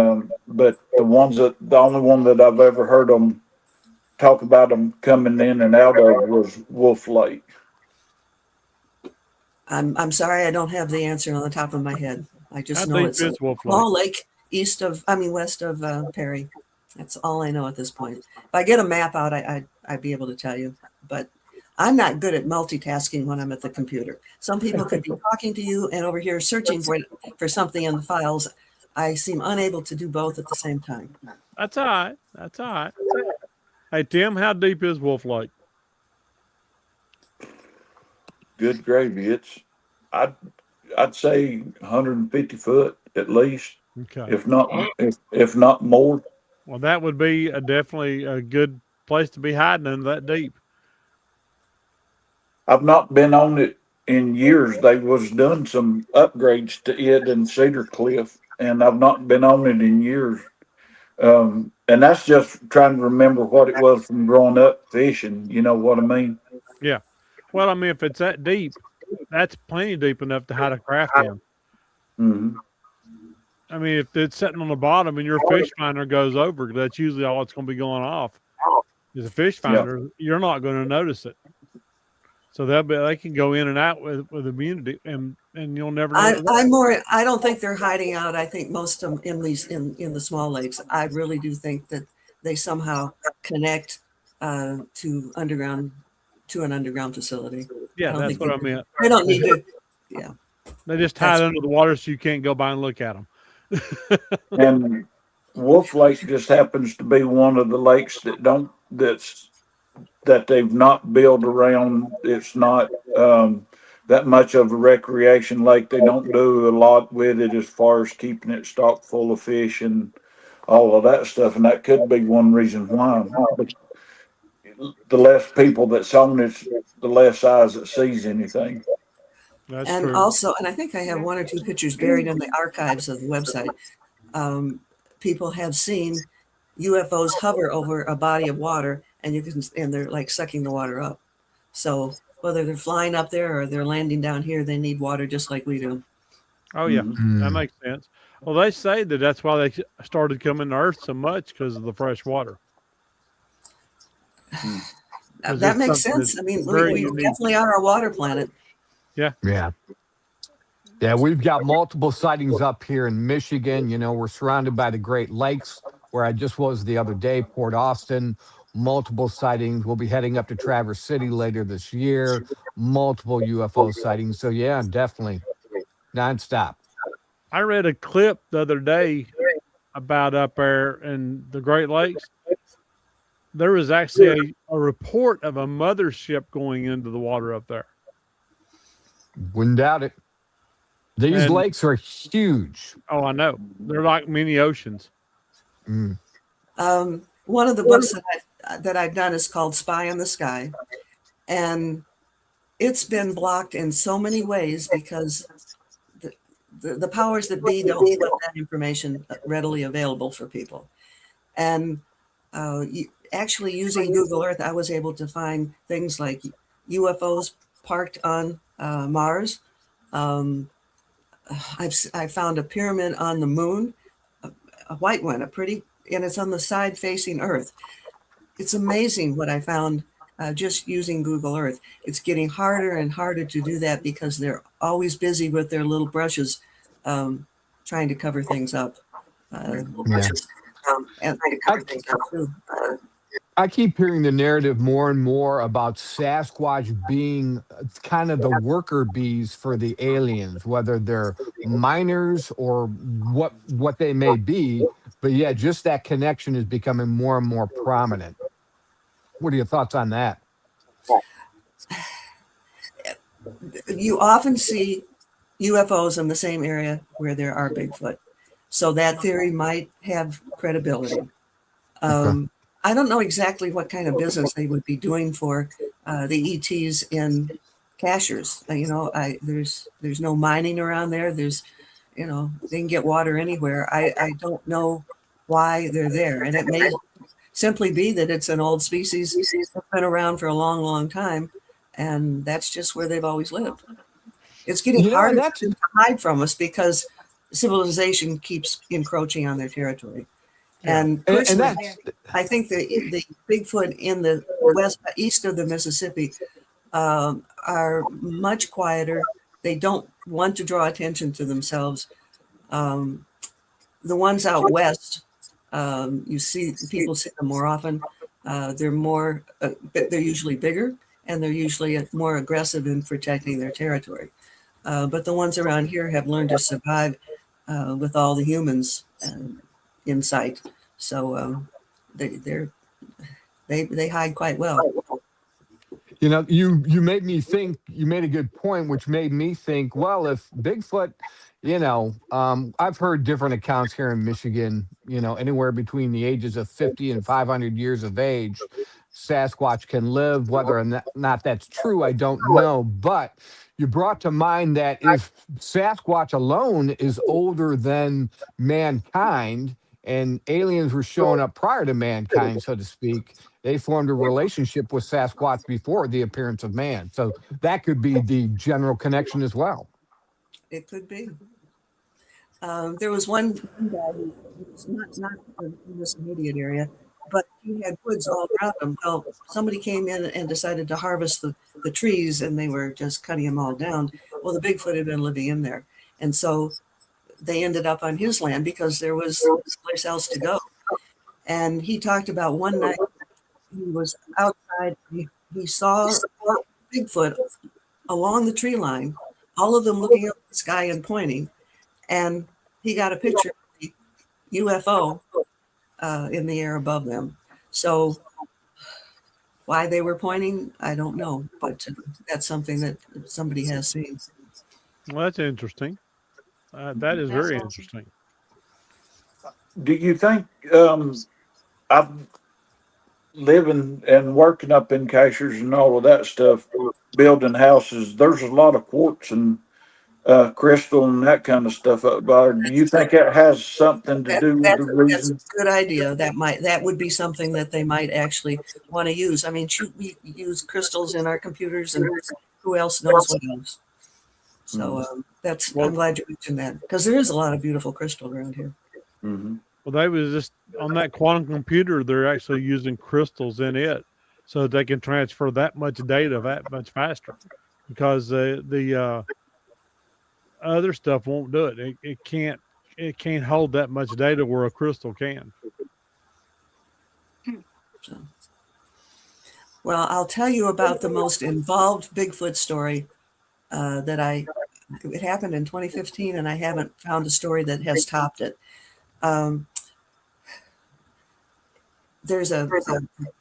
Speaker 6: but the only one that I've ever heard them talk about them coming in and out of was Wolf Lake.
Speaker 8: I'm sorry, I don't have the answer on the top of my head. I
Speaker 7: how
Speaker 8: just know
Speaker 7: deep
Speaker 8: it's a
Speaker 7: is Wolf Lake?
Speaker 8: small lake west of Perry. That's all I know at this point. If I get a map out, I'd be able to tell you. But I'm not good at multitasking when I'm at the computer. Some people could be talking to you and over here searching for something in the files. I seem unable to do both at the same time.
Speaker 7: That's all right. That's all right. Hey Tim, how deep is Wolf Lake?
Speaker 6: Good gravy. I'd say 150 foot at least.
Speaker 7: Okay.
Speaker 6: if not if not more.
Speaker 7: Well, that would be definitely a good place to be hiding in that deep.
Speaker 6: I've not been on it in years. They was done some upgrades to it in Cedar Cliff, and I've not been on it in years. And that's just trying to remember what it was from growing up fishing. You know what I mean?
Speaker 7: Yeah. Well, I mean, if it's that deep, that's plenty deep enough to hide a craft in.
Speaker 6: Hmm.
Speaker 7: I mean, if it's sitting on the bottom and your fish finder goes over, that's usually all it's going to be going off is a fish
Speaker 6: Yeah.
Speaker 7: finder. You're not going to notice it. So they can go in and out with immunity, and you'll never know.
Speaker 8: I don't think they're hiding out. I think most of them in the small lakes. I really do think that they somehow connect to an underground facility. I
Speaker 7: Yeah,
Speaker 8: don't
Speaker 7: that's
Speaker 8: think
Speaker 7: what I meant.
Speaker 8: they don't need to. Yeah,
Speaker 7: They just hide
Speaker 8: that's
Speaker 7: under the water so you can't go by and look at them.
Speaker 6: And Wolf Lake just happens to be one of the lakes that they've not built around. It's not that much of a recreation lake. They don't do a lot with it as far as keeping it stocked full of fish and all of that stuff. And that could be one reason why. But the less people that's on it, the less eyes that sees anything.
Speaker 7: That's
Speaker 8: and
Speaker 7: true.
Speaker 8: also, and I think I have one or two pictures buried in the archives of the website. Um, People have seen UFOs hover over a body of water, and they're like sucking the water up. So whether they're flying up there or they're landing down here, they need water just like we do.
Speaker 7: Oh yeah,
Speaker 6: Mhm.
Speaker 7: that
Speaker 5: Mm.
Speaker 7: makes sense. Well, they say that that's why they started coming to Earth so much because of the fresh water. Because
Speaker 8: That
Speaker 7: it's
Speaker 8: makes
Speaker 7: something that's
Speaker 8: sense. I mean,
Speaker 7: very
Speaker 8: we
Speaker 7: unique.
Speaker 8: definitely are a water planet.
Speaker 7: Yeah.
Speaker 5: Yeah. Yeah, we've got multiple sightings up here in Michigan. You know, we're surrounded by the Great Lakes, where I just was the other day, Port Austin, multiple sightings. We'll be heading up to Traverse City later this year, multiple UFO sightings. So, yeah, definitely nonstop.
Speaker 7: I read a clip the other day about up there in the Great Lakes. There was actually a report of a mothership going into the water up there.
Speaker 5: Wouldn't doubt it. These
Speaker 7: And
Speaker 5: lakes are huge.
Speaker 7: oh, I know. They're like mini oceans.
Speaker 5: Mm.
Speaker 8: One of the books that I've done is called Spy in the Sky, and it's been blocked in so many ways because the powers that be don't want that information readily available for people. And actually using Google Earth, I was able to find things like UFOs parked on Mars. Um, I found a pyramid on the moon, a white one, and it's on the side facing Earth. It's amazing what I found just using Google Earth. It's getting harder and harder to do that because they're always busy with their little brushes trying to cover things up.
Speaker 5: Yeah.
Speaker 8: And
Speaker 5: I, I keep hearing the narrative more and more about Sasquatch being kind of the worker bees for the aliens, whether they're miners or what they may be. But yeah, just that connection is becoming more and more prominent. What are your thoughts on that?
Speaker 8: you often see UFOs in the same area where there are Bigfoot. So that theory might have credibility.
Speaker 5: Okay.
Speaker 8: I don't know exactly what kind of business they would be doing for the ETs in Cashers. There's no mining around there. They can get water anywhere. I don't know why they're there, and it may simply be that it's an old species that's been around for a long, long time, and that's just where they've always lived. It's getting
Speaker 5: You know, and
Speaker 8: harder
Speaker 5: that's
Speaker 8: for them to hide from us because civilization keeps encroaching on their territory.
Speaker 7: Yeah.
Speaker 8: And
Speaker 5: and
Speaker 8: personally,
Speaker 5: that's
Speaker 8: I think the Bigfoot in the east of the Mississippi are much quieter. They don't want to draw attention to themselves. Um, the ones out west, you see people see them more often. They're usually bigger and they're usually more aggressive in protecting their territory. But the ones around here have learned to survive with all the humans in sight. So they hide quite well.
Speaker 5: You know, you made me think. You made a good point, which made me think. Well, if Bigfoot, I've heard different accounts here in Michigan. Anywhere between the ages of 50 and 500 years of age, Sasquatch can live. Whether or not that's true, I don't know. But you brought to mind that if Sasquatch alone is older than mankind, and aliens were showing up prior to mankind, so to speak, they formed a relationship with Sasquatch before the appearance of man. So that could be the general connection as well.
Speaker 8: It could be. There was one guy who was not in this immediate area, but he had woods all around him. Well, somebody came in and decided to harvest the trees, and they were just cutting them all down. Well, the Bigfoot had been living in there. And so they ended up on his land because there was someplace else to go. And he talked about one night he was outside. He saw Bigfoot along the tree line, all of them looking up at the sky and pointing. And he got a picture of the UFO in the air above them. So why they were pointing, I don't know, but that's something that somebody has seen.
Speaker 7: Well, that's interesting. That is very
Speaker 3: awesome.
Speaker 7: interesting.
Speaker 6: Do you think I'm living and working up in Cashers and all of that stuff, building houses? There's a lot of quartz and crystal and that kind of stuff up there. Do you think that has something to do with the
Speaker 8: That's a
Speaker 6: reason?
Speaker 8: good idea. That would be something that they might actually want to use. I mean, shoot, we use crystals in our computers, and who else knows what else? So I'm glad you mentioned that, because there is a lot of beautiful crystal around here.
Speaker 6: Mm-hmm.
Speaker 7: Well, they was just on that quantum computer. They're actually using crystals in it, so they can transfer that much data that much faster. Because the other stuff won't do it. It can't hold that much data where a crystal can.
Speaker 8: So, well, I'll tell you about the most involved Bigfoot story it happened in 2015, and I haven't found a story that has topped it. There's a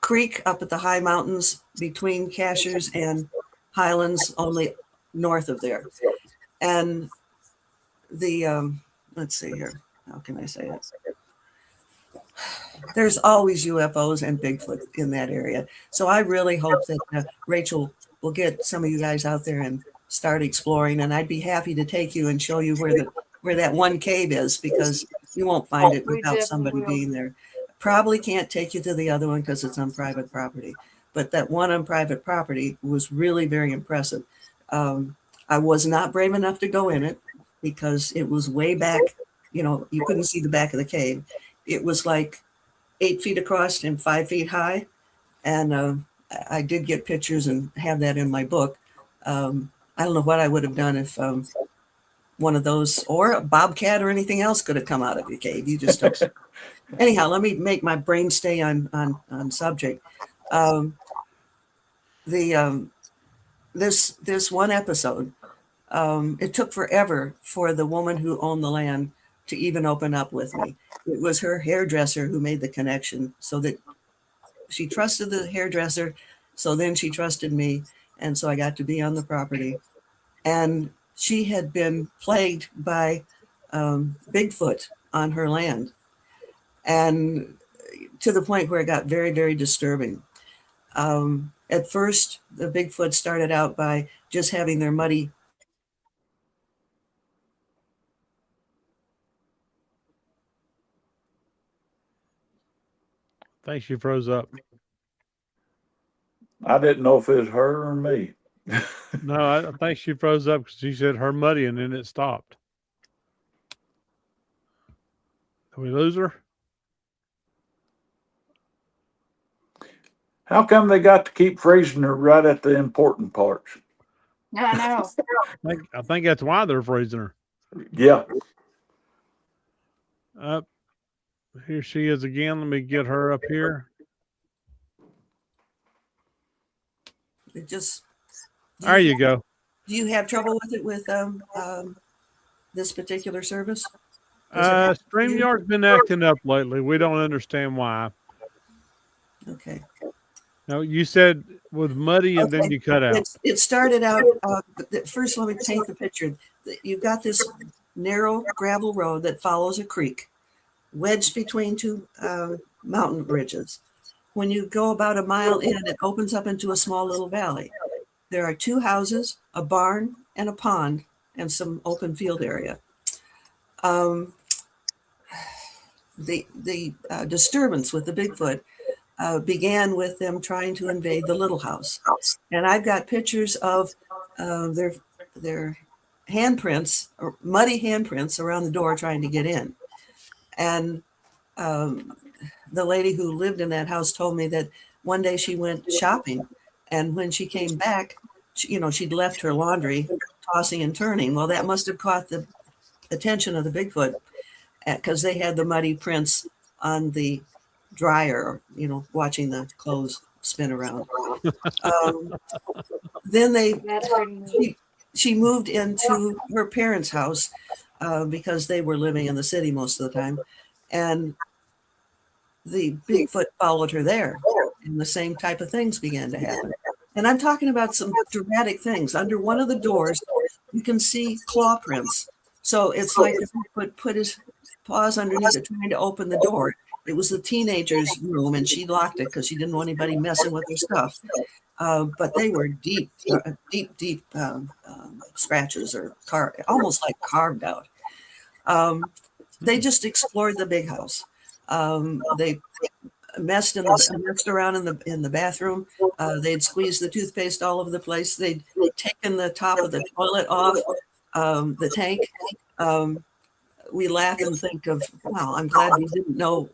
Speaker 8: creek up at the high mountains between Cashers and Highlands, only north of there. And let's see here. How can I say it? There's always UFOs and Bigfoot in that area. So I really hope that Rachel will get some of you guys out there and start exploring. And I'd be happy to take you and show you where that one cave is, because you won't find it without somebody being there. Probably can't take you to the other one because it's on private property. But that one on private property was really very impressive. I was not brave enough to go in it because it was way back. You couldn't see the back of the cave. It was like 8 feet across and 5 feet high. And I did get pictures and have that in my book. I don't know what I would have done if one of those, or a bobcat or anything else, could have come out of your cave. You just don't. Anyhow, let me make my brain stay on subject. This one episode, it took forever for the woman who owned the land to even open up with me. It was her hairdresser who made the connection, so that she trusted the hairdresser. So then she trusted me, and so I got to be on the property. And she had been plagued by Bigfoot on her land, and to the point where it got very, very disturbing. At first, the Bigfoot started out by just having their muddy.
Speaker 7: I think she froze up.
Speaker 6: I didn't know if it was her or me.
Speaker 7: No, I think she froze up because she said her muddy, and then it stopped. Did we lose her?
Speaker 6: How come they got to keep freezing her right at the important parts?
Speaker 3: I know.
Speaker 7: I think that's why they're freezing her.
Speaker 6: Yeah.
Speaker 7: Here she is again. Let me get her up here.
Speaker 8: It just.
Speaker 7: There you go.
Speaker 8: Do you have trouble with it with this particular service?
Speaker 7: StreamYard's been acting up lately. We don't understand why.
Speaker 8: Okay.
Speaker 7: Now you said with muddy and then
Speaker 8: Okay.
Speaker 7: you cut out.
Speaker 8: It started out, first let me paint the picture. You've got this narrow gravel road that follows a creek, wedged between two mountain bridges. When you go about a mile in, it opens up into a small little valley. There are two houses, a barn, and a pond, and some open field area. The disturbance with the Bigfoot began with them trying to invade the little house. And I've got pictures of their handprints, or muddy handprints around the door trying to get in. And the lady who lived in that house told me that one day she went shopping, and when she came back, she'd left her laundry tossing and turning. Well, that must have caught the attention of the Bigfoot, because they had the muddy prints on the dryer, watching the clothes spin around. Then
Speaker 3: That's pretty neat.
Speaker 8: she moved into her parents' house because they were living in the city most of the time, and the Bigfoot followed her there, and the same type of things began to happen. And I'm talking about some dramatic things. Under one of the doors, you can see claw prints. So it's like the Bigfoot put his paws underneath it, trying to open the door. It was the teenager's room, and she locked it because she didn't want anybody messing with her stuff. But they were deep scratches, or almost like carved out. They just explored the big house. They messed around in the bathroom. They'd squeezed the toothpaste all over the place. They'd taken the top of the toilet off the tank. We laugh and think of, wow, I'm glad we didn't know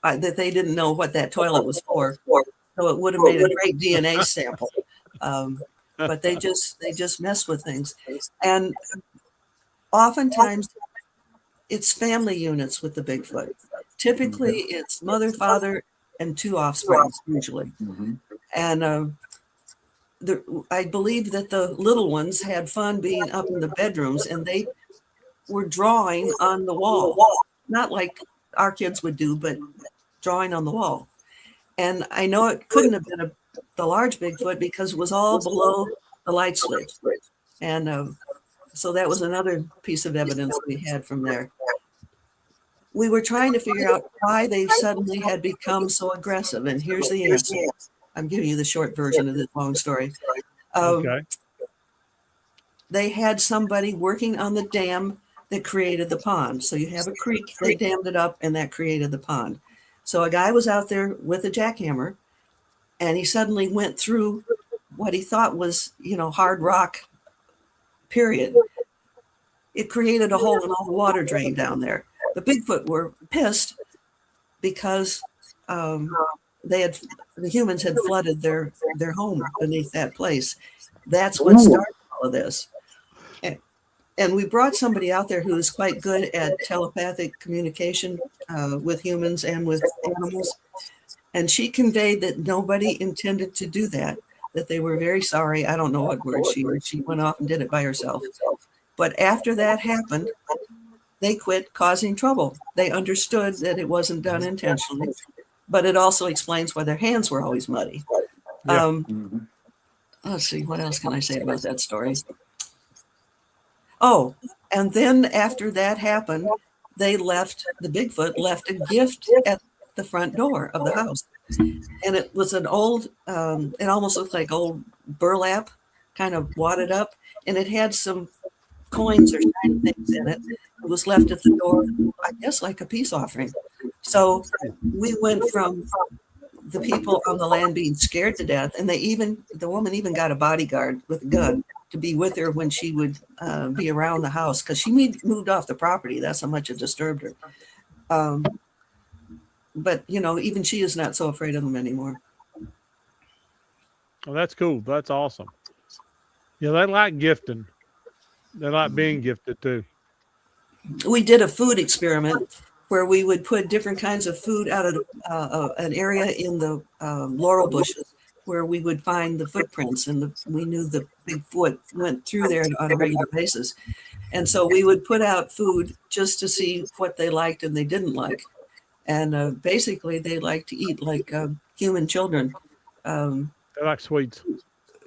Speaker 8: that they didn't know what that toilet was for. So it would have made a great DNA sample. But they just mess with things. And oftentimes it's family units with the Bigfoot. Typically it's mother, father, and two offspring usually. And I believe that the little ones had fun being up in the bedrooms, and they were drawing on the wall, not like our kids would do, but drawing on the wall. And I know it couldn't have been the large Bigfoot because it was all below the light switch. And so that was another piece of evidence we had from there. We were trying to figure out why they suddenly had become so aggressive. And here's the answer. I'm giving you the short version of this long story.
Speaker 7: Okay.
Speaker 8: They had somebody working on the dam that created the pond. So you have a creek, they dammed it up, and that created the pond. So a guy was out there with a jackhammer, and he suddenly went through what he thought was, hard rock, period. It created a hole, and all the water drained down there. The Bigfoot were pissed because the humans had flooded their home beneath that place. That's what started all of this. And we brought somebody out there who is quite good at telepathic communication with humans and with animals. And she conveyed that nobody intended to do that they were very sorry. I don't know what word she used. She went off and did it by herself. But after that happened, they quit causing trouble. They understood that it wasn't done intentionally, but it also explains why their hands were always muddy.
Speaker 7: Yeah.
Speaker 8: Let's see, what else can I say about that story? Oh, and then after that happened, the Bigfoot left a gift at the front door of the house. And it was an old, it almost looked like old burlap, kind of wadded up, and it had some coins or shiny things in it. It was left at the door, I guess like a peace offering. So we went from the people on the land being scared to death, and the woman even got a bodyguard with a gun to be with her when she would be around the house, because she moved off the property. That's how much it disturbed her. But even she is not so afraid of them anymore.
Speaker 7: Well, that's cool. That's awesome. Yeah, they like gifting. They like being gifted too.
Speaker 8: We did a food experiment where we would put different kinds of food out of an area in the laurel bushes where we would find the footprints, and we knew the Bigfoot went through there on a regular basis. And so we would put out food just to see what they liked and they didn't like. And basically they like to eat like human children.
Speaker 7: They like sweets.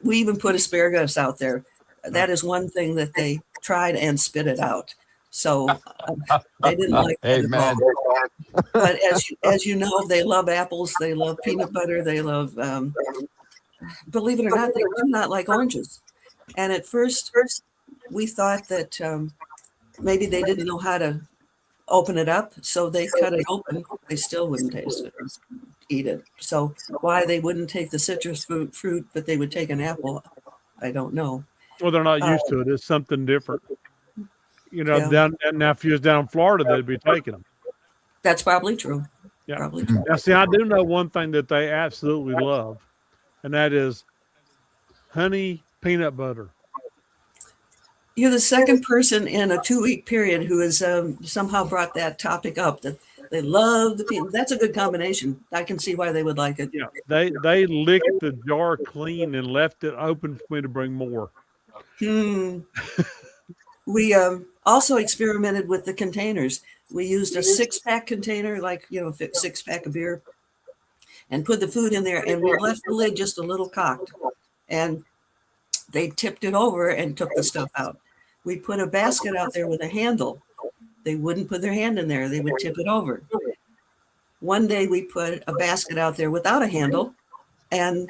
Speaker 8: We even put asparagus out there. That is one thing that they tried and spit it out. So they didn't like that at all.
Speaker 5: Amen.
Speaker 8: But as you know, they love apples. They love peanut butter. They love, believe it or not, they do not like oranges. And at first, we thought that maybe they didn't know how to open it up, so they cut it open. They still wouldn't taste it or eat it. So why they wouldn't take the citrus fruit, but they would take an apple, I don't know.
Speaker 7: Well, they're not used to it. It's something different. You know,
Speaker 8: Yeah.
Speaker 7: now if you was down in Florida, they'd be taking them.
Speaker 8: That's probably true.
Speaker 7: Yeah.
Speaker 8: Probably true.
Speaker 7: Now, see, I do know one thing that they absolutely love, and that is honey peanut butter.
Speaker 8: You're the second person in a 2-week period who has somehow brought that topic up, that they love the peanut. That's a good combination. I can see why they would like it.
Speaker 7: Yeah, they licked the jar clean and left it open for me to bring more.
Speaker 8: We also experimented with the containers. We used a 6-pack container, like, 6-pack of beer, and put the food in there, and we left the lid just a little cocked. And they tipped it over and took the stuff out. We put a basket out there with a handle. They wouldn't put their hand in there. They would tip it over. One day we put a basket out there without a handle, and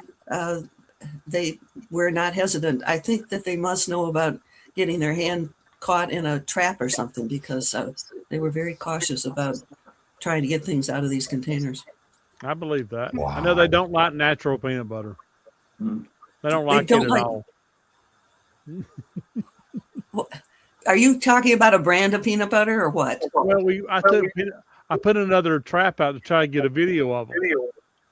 Speaker 8: they were not hesitant. I think that they must know about getting their hand caught in a trap or something, because they were very cautious about trying to get things out of these containers.
Speaker 7: I believe that.
Speaker 5: Wow.
Speaker 7: I know they don't like natural peanut butter. They don't like it at all.
Speaker 8: Are you talking about a brand of peanut butter or what?
Speaker 7: Well, I put another trap out to try to get a video of them,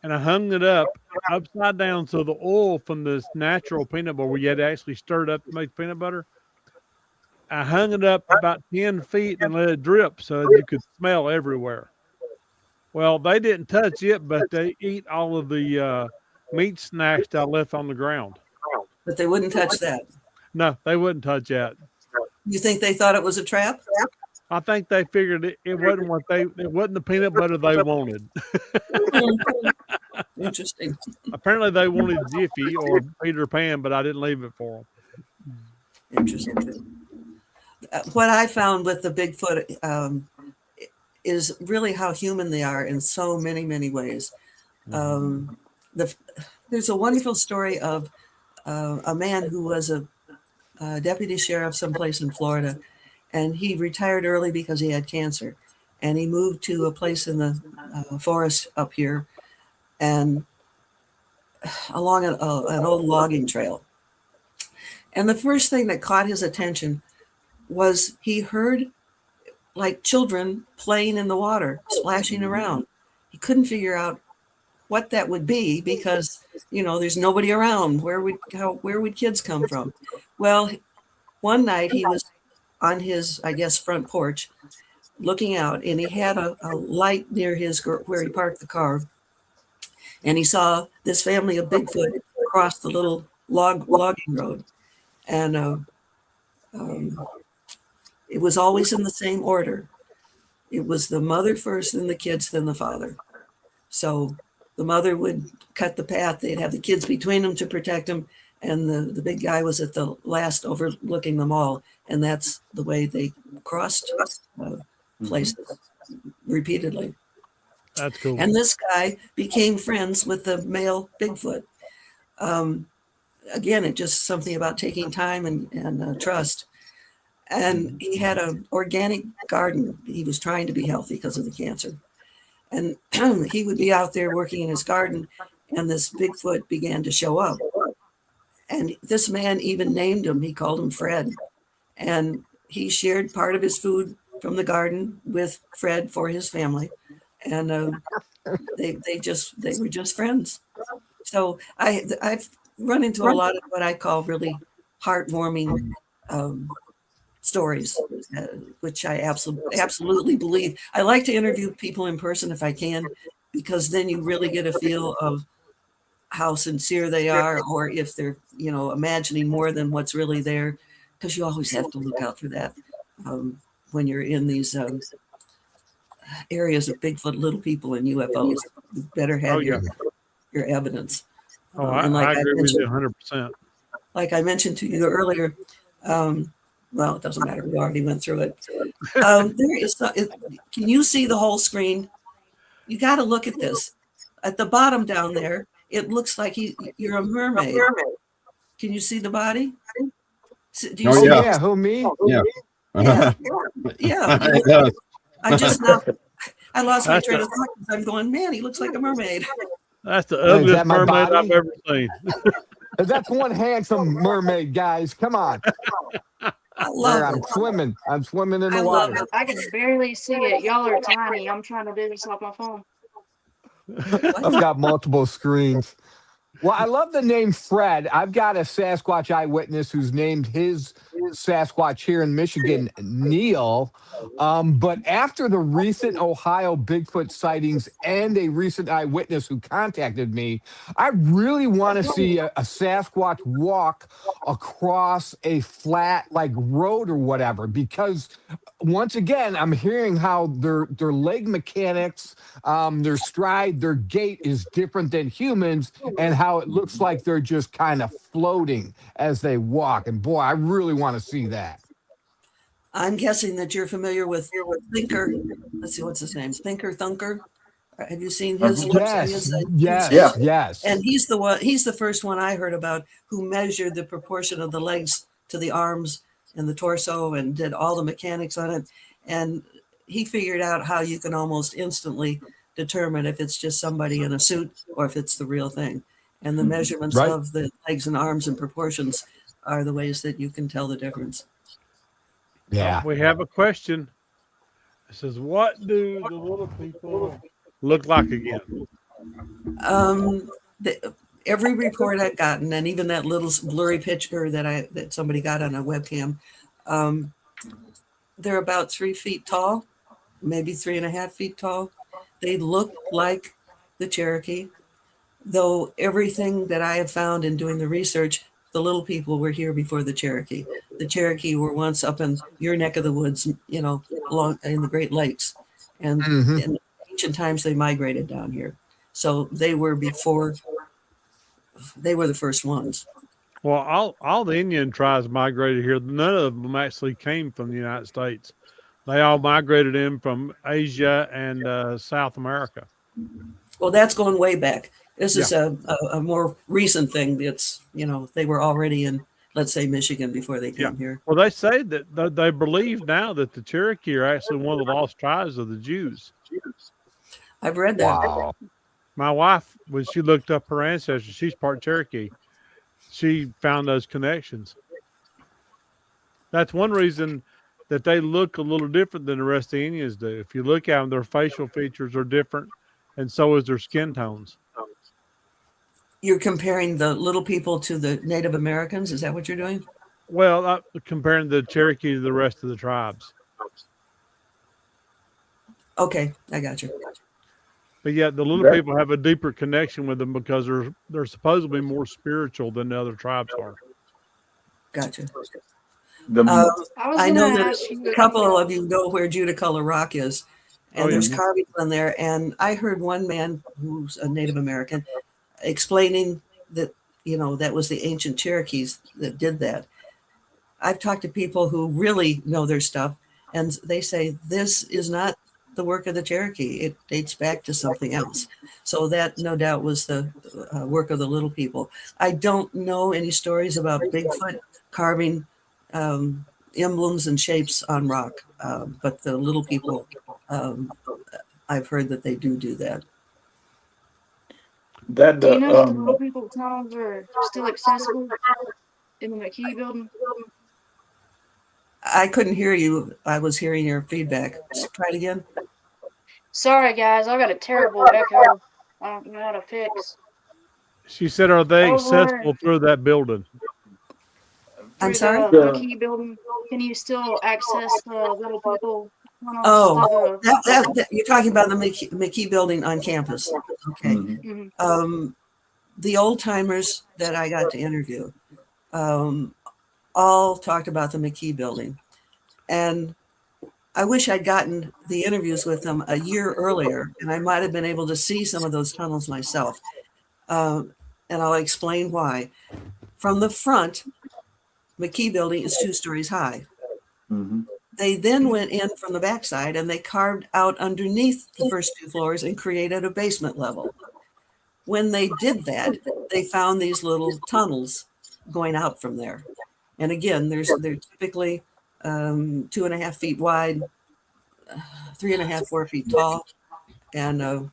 Speaker 7: and I hung it up upside down so the oil from this natural peanut butter, where you had to actually stir it up to make peanut butter, I hung it up about 10 feet and let it drip so you could smell everywhere. Well, they didn't touch it, but they eat all of the meat snacks that I left on the ground.
Speaker 8: But they wouldn't touch that.
Speaker 7: No, they wouldn't touch that.
Speaker 8: You think they thought it was a trap?
Speaker 7: I think they figured it wasn't the peanut butter they wanted.
Speaker 8: Interesting.
Speaker 7: Apparently they wanted Jiffy or Peter Pan, but I didn't leave it for them.
Speaker 8: Interesting. What I found with the Bigfoot is really how human they are in so many, many ways. There's a wonderful story of a man who was a deputy sheriff someplace in Florida, and he retired early because he had cancer, and he moved to a place in the forest up here, and along an old logging trail. And the first thing that caught his attention was he heard like children playing in the water, splashing around. He couldn't figure out what that would be because, there's nobody around. Where would kids come from? Well, one night he was on his, I guess, front porch looking out, and he had a light near where he parked the car. And he saw this family of Bigfoot cross the little logging road. And it was always in the same order. It was the mother first, then the kids, then the father. So the mother would cut the path. They'd have the kids between them to protect them. And the big guy was at the last, overlooking them all. And that's the way they crossed places repeatedly.
Speaker 7: That's cool.
Speaker 8: And this guy became friends with the male Bigfoot. Again, it's just something about taking time and trust. And he had an organic garden. He was trying to be healthy because of the cancer. And he would be out there working in his garden, and this Bigfoot began to show up. And this man even named him. He called him Fred. And he shared part of his food from the garden with Fred for his family. And they were just friends. So I've run into a lot of what I call really heartwarming stories, which I absolutely believe. I like to interview people in person if I can, because then you really get a feel of how sincere they are, or if they're, imagining more than what's really there, because you always have to look out for that when you're in these areas of Bigfoot, little people, and UFOs. You better have your evidence.
Speaker 7: Oh,
Speaker 8: And
Speaker 7: I agree with you 100%.
Speaker 8: like I mentioned to you earlier, well, it doesn't matter. We already went through it. There is. Can you see the whole screen? You got to look at this. At the bottom down there, it looks like you're a mermaid. Can you see the body? Do you
Speaker 4: Oh
Speaker 8: see?
Speaker 4: yeah,
Speaker 5: yeah, who me?
Speaker 4: yeah.
Speaker 8: Yeah, yeah.
Speaker 4: It does.
Speaker 8: I just now I lost my
Speaker 7: That's
Speaker 8: train
Speaker 7: the,
Speaker 8: of thought because I'm going, man, he looks like a mermaid.
Speaker 7: that's the
Speaker 5: Is
Speaker 7: ugliest
Speaker 5: that my
Speaker 7: mermaid I've
Speaker 5: body?
Speaker 7: ever seen.
Speaker 5: That's one handsome mermaid, guys. Come on.
Speaker 8: I
Speaker 5: There,
Speaker 8: love
Speaker 5: I'm
Speaker 8: it.
Speaker 5: swimming. I'm swimming in
Speaker 8: I
Speaker 5: the
Speaker 8: love
Speaker 5: water.
Speaker 8: it.
Speaker 3: I can barely see it. Y'all are tiny. I'm trying to do this off my phone.
Speaker 5: I've got multiple screens. Well, I love the name Fred. I've got a Sasquatch eyewitness who's named his Sasquatch here in Michigan, Neil. But after the recent Ohio Bigfoot sightings and a recent eyewitness who contacted me, I really want to see a Sasquatch walk across a flat like road or whatever, because once again, I'm hearing how their leg mechanics, their stride, their gait is different than humans, and how it looks like they're just kind of floating as they walk. And boy, I really want to see that.
Speaker 8: I'm guessing that you're familiar with Thinker. Let's see, what's his name? Thinker Thunker. Have you seen his website?
Speaker 5: Yes,
Speaker 8: His
Speaker 6: Yeah.
Speaker 5: yes, yes.
Speaker 8: and he's the one. He's the first one I heard about who measured the proportion of the legs to the arms and the torso and did all the mechanics on it. And he figured out how you can almost instantly determine if it's just somebody in a suit or if it's the real thing. And the measurements
Speaker 5: Right.
Speaker 8: of the legs and arms and proportions are the ways that you can tell the difference.
Speaker 5: Yeah.
Speaker 7: We have a question. It says, "What do the little people look like again?"
Speaker 8: Every report I've gotten, and even that little blurry picture that somebody got on a webcam, they're about 3 feet tall, maybe 3.5 feet tall. They look like the Cherokee, though everything that I have found in doing the research, the little people were here before the Cherokee. The Cherokee were once up in your neck of the woods, along in the Great Lakes, and
Speaker 5: Hmm.
Speaker 8: in ancient times they migrated down here. So they were before. They were the first ones.
Speaker 7: Well, all the Indian tribes migrated here. None of them actually came from the United States. They all migrated in from Asia and South America.
Speaker 8: Well, that's going way back. This
Speaker 7: Yeah.
Speaker 8: is a more recent thing. It's, they were already in, let's say, Michigan before they
Speaker 7: Yeah.
Speaker 8: came here.
Speaker 7: Well, they say that they believe now that the Cherokee are actually one of the lost tribes of the Jews.
Speaker 8: I've read that.
Speaker 5: Wow.
Speaker 7: My wife, when she looked up her ancestry, she's part Cherokee. She found those connections. That's one reason that they look a little different than the rest of the Indians do. If you look at them, their facial features are different, and so is their skin tones.
Speaker 8: You're comparing the little people to the Native Americans. Is that what you're doing?
Speaker 7: Well, comparing the Cherokee to the rest of the tribes.
Speaker 8: Okay, I got you.
Speaker 7: But yet the little people have a deeper connection with them because they're supposedly more spiritual than the other tribes are.
Speaker 8: Gotcha.
Speaker 6: The,
Speaker 3: I was
Speaker 8: I
Speaker 3: gonna
Speaker 8: know that
Speaker 3: ask you
Speaker 8: a couple of you know where Judiculla Rock is, and
Speaker 7: Oh, yeah.
Speaker 8: there's carvings on there. And I heard one man who's a Native American explaining that, that was the ancient Cherokees that did that. I've talked to people who really know their stuff, and they say this is not the work of the Cherokee. It dates back to something else. So that no doubt was the work of the little people. I don't know any stories about Bigfoot carving emblems and shapes on rock, but the little people, I've heard that they do that.
Speaker 6: that
Speaker 3: Do you know if the little people tunnels are still accessible in the McKee building?
Speaker 8: I couldn't hear you. I was hearing your feedback. Try it again.
Speaker 3: Sorry, guys, I got a terrible echo. I don't know how to fix.
Speaker 7: She said, "Are they
Speaker 3: Over
Speaker 7: accessible through that building?"
Speaker 8: I'm
Speaker 3: through
Speaker 8: sorry?
Speaker 3: the McKee building, can you still access the little people tunnels
Speaker 8: Oh,
Speaker 3: through the?
Speaker 8: that you're talking about the McKee building on campus. Okay.
Speaker 3: Mhm.
Speaker 8: The old timers that I got to interview all talked about the McKee building. And I wish I'd gotten the interviews with them a year earlier, and I might have been able to see some of those tunnels myself. and I'll explain why. From the front, McKee Building is 2 stories high.
Speaker 6: Mm-hmm.
Speaker 8: They then went in from the backside and they carved out underneath the first 2 floors and created a basement level. When they did that, they found these little tunnels going out from there. And again, they're typically 2.5 feet wide, 3.5, 4 feet tall. And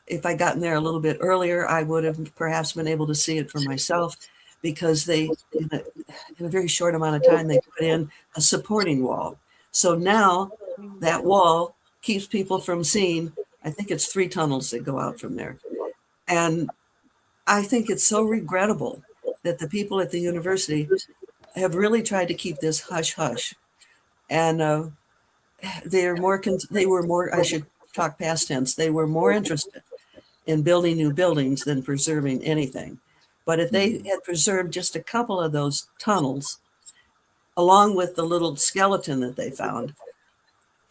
Speaker 8: if I gotten there a little bit earlier, I would have perhaps been able to see it for myself, because they, in a very short amount of time, they put in a supporting wall. So now that wall keeps people from seeing, I think it's 3 tunnels that go out from there. And I think it's so regrettable that the people at the university have really tried to keep this hush hush. And they were more, I should talk past tense, they were more interested in building new buildings than preserving anything. But if they had preserved just a couple of those tunnels, along with the little skeleton that they found,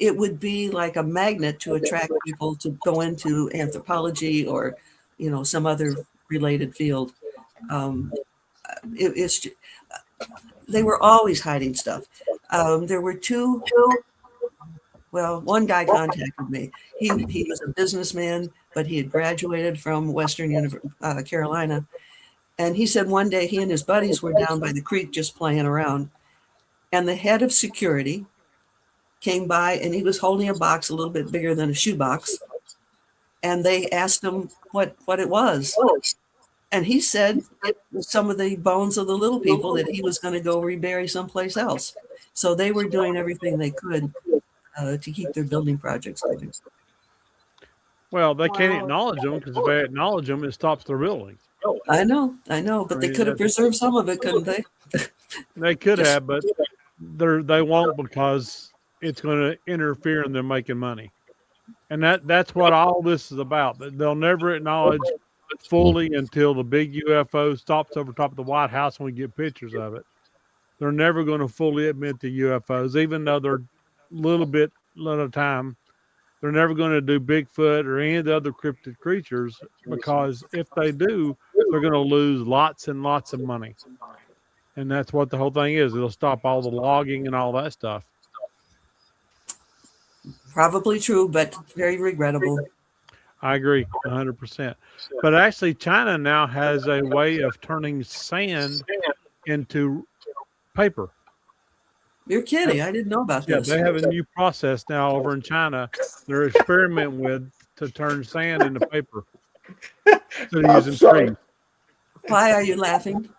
Speaker 8: it would be like a magnet to attract people to go into anthropology or, some other related field. They were always hiding stuff. There were one guy contacted me. He was a businessman, but he had graduated from Western Carolina. And he said one day he and his buddies were down by the creek just playing around. And the head of security came by and he was holding a box a little bit bigger than a shoebox. And they asked him what it was. And he said it was some of the bones of the little people that he was going to go rebury someplace else. So they were doing everything they could to keep their building projects going.
Speaker 7: Well, they can't acknowledge them, because if they acknowledge them, it stops their building.
Speaker 8: I know, but they could have preserved some of it, couldn't they?
Speaker 7: They could have, but they won't, because it's going to interfere in them making money. And that's what all this is about. They'll never acknowledge fully until the big UFO stops over top of the White House and we get pictures of it. They're never going to fully admit to UFOs, even though they're little bit at a time. They're never going to do Bigfoot or any of the other cryptid creatures, because if they do, they're going to lose lots and lots of money. And that's what the whole thing is. It'll stop all the logging and all that stuff.
Speaker 8: Probably true, but very regrettable.
Speaker 7: I agree 100%. But actually, China now has a way of turning sand into paper.
Speaker 8: You're kidding. I didn't know about this.
Speaker 7: Yeah, they have a new process now over in China they're experimenting with to turn sand into paper. So they're using trees.
Speaker 8: Why are you laughing?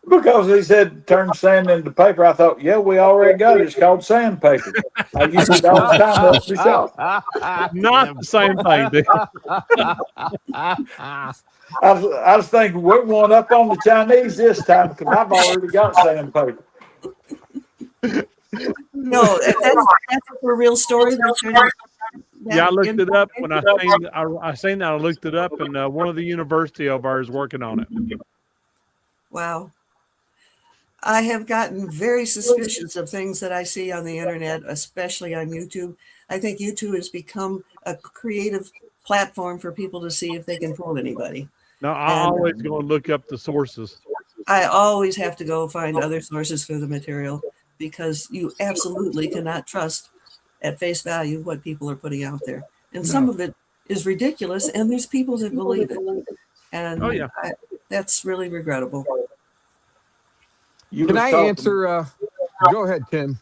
Speaker 6: Because he said turn sand into paper. I thought, yeah, we already got it. It's called sandpaper. I use it all the time up the shop.
Speaker 7: Not the same thing, dude.
Speaker 6: I was thinking we're going up on the Chinese this time, because I've already got sandpaper.
Speaker 8: No, that's a real story.
Speaker 7: Yeah, I looked it up when I seen that. I looked it up, and one of the university of ours is working on it.
Speaker 8: Wow. I have gotten very suspicious of things that I see on the internet, especially on YouTube. I think YouTube has become a creative platform for people to see if they can fool anybody.
Speaker 7: No, I always go and look up the sources.
Speaker 8: I always have to go find other sources for the material, because you absolutely cannot trust at face value what people are putting out there. And some of it is ridiculous, and there's people that believe it. And that's really regrettable.
Speaker 5: Can I answer? Go ahead, Tim.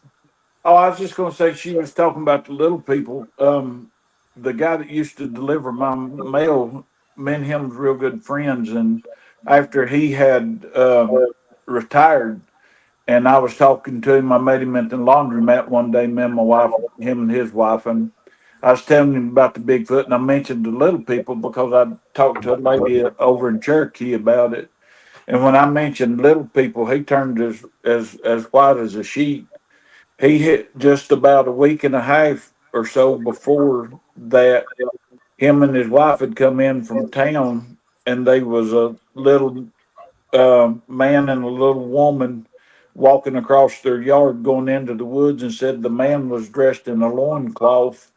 Speaker 6: Oh, I was just going to say, she was talking about the little people. The guy that used to deliver my mail, me and him was real good friends. And after he had retired, and I was talking to him, I met him at the laundromat one day, me and my wife, him and his wife, and I was telling him about the Bigfoot, and I mentioned the little people because I talked to a lady over in Cherokee about it. And when I mentioned little people, he turned as white as a sheet. He hit just about a week and a half or so before that. Him and his wife had come in from town, and they was a little man and a little woman walking across their yard going into the woods, and said the man was dressed in a loincloth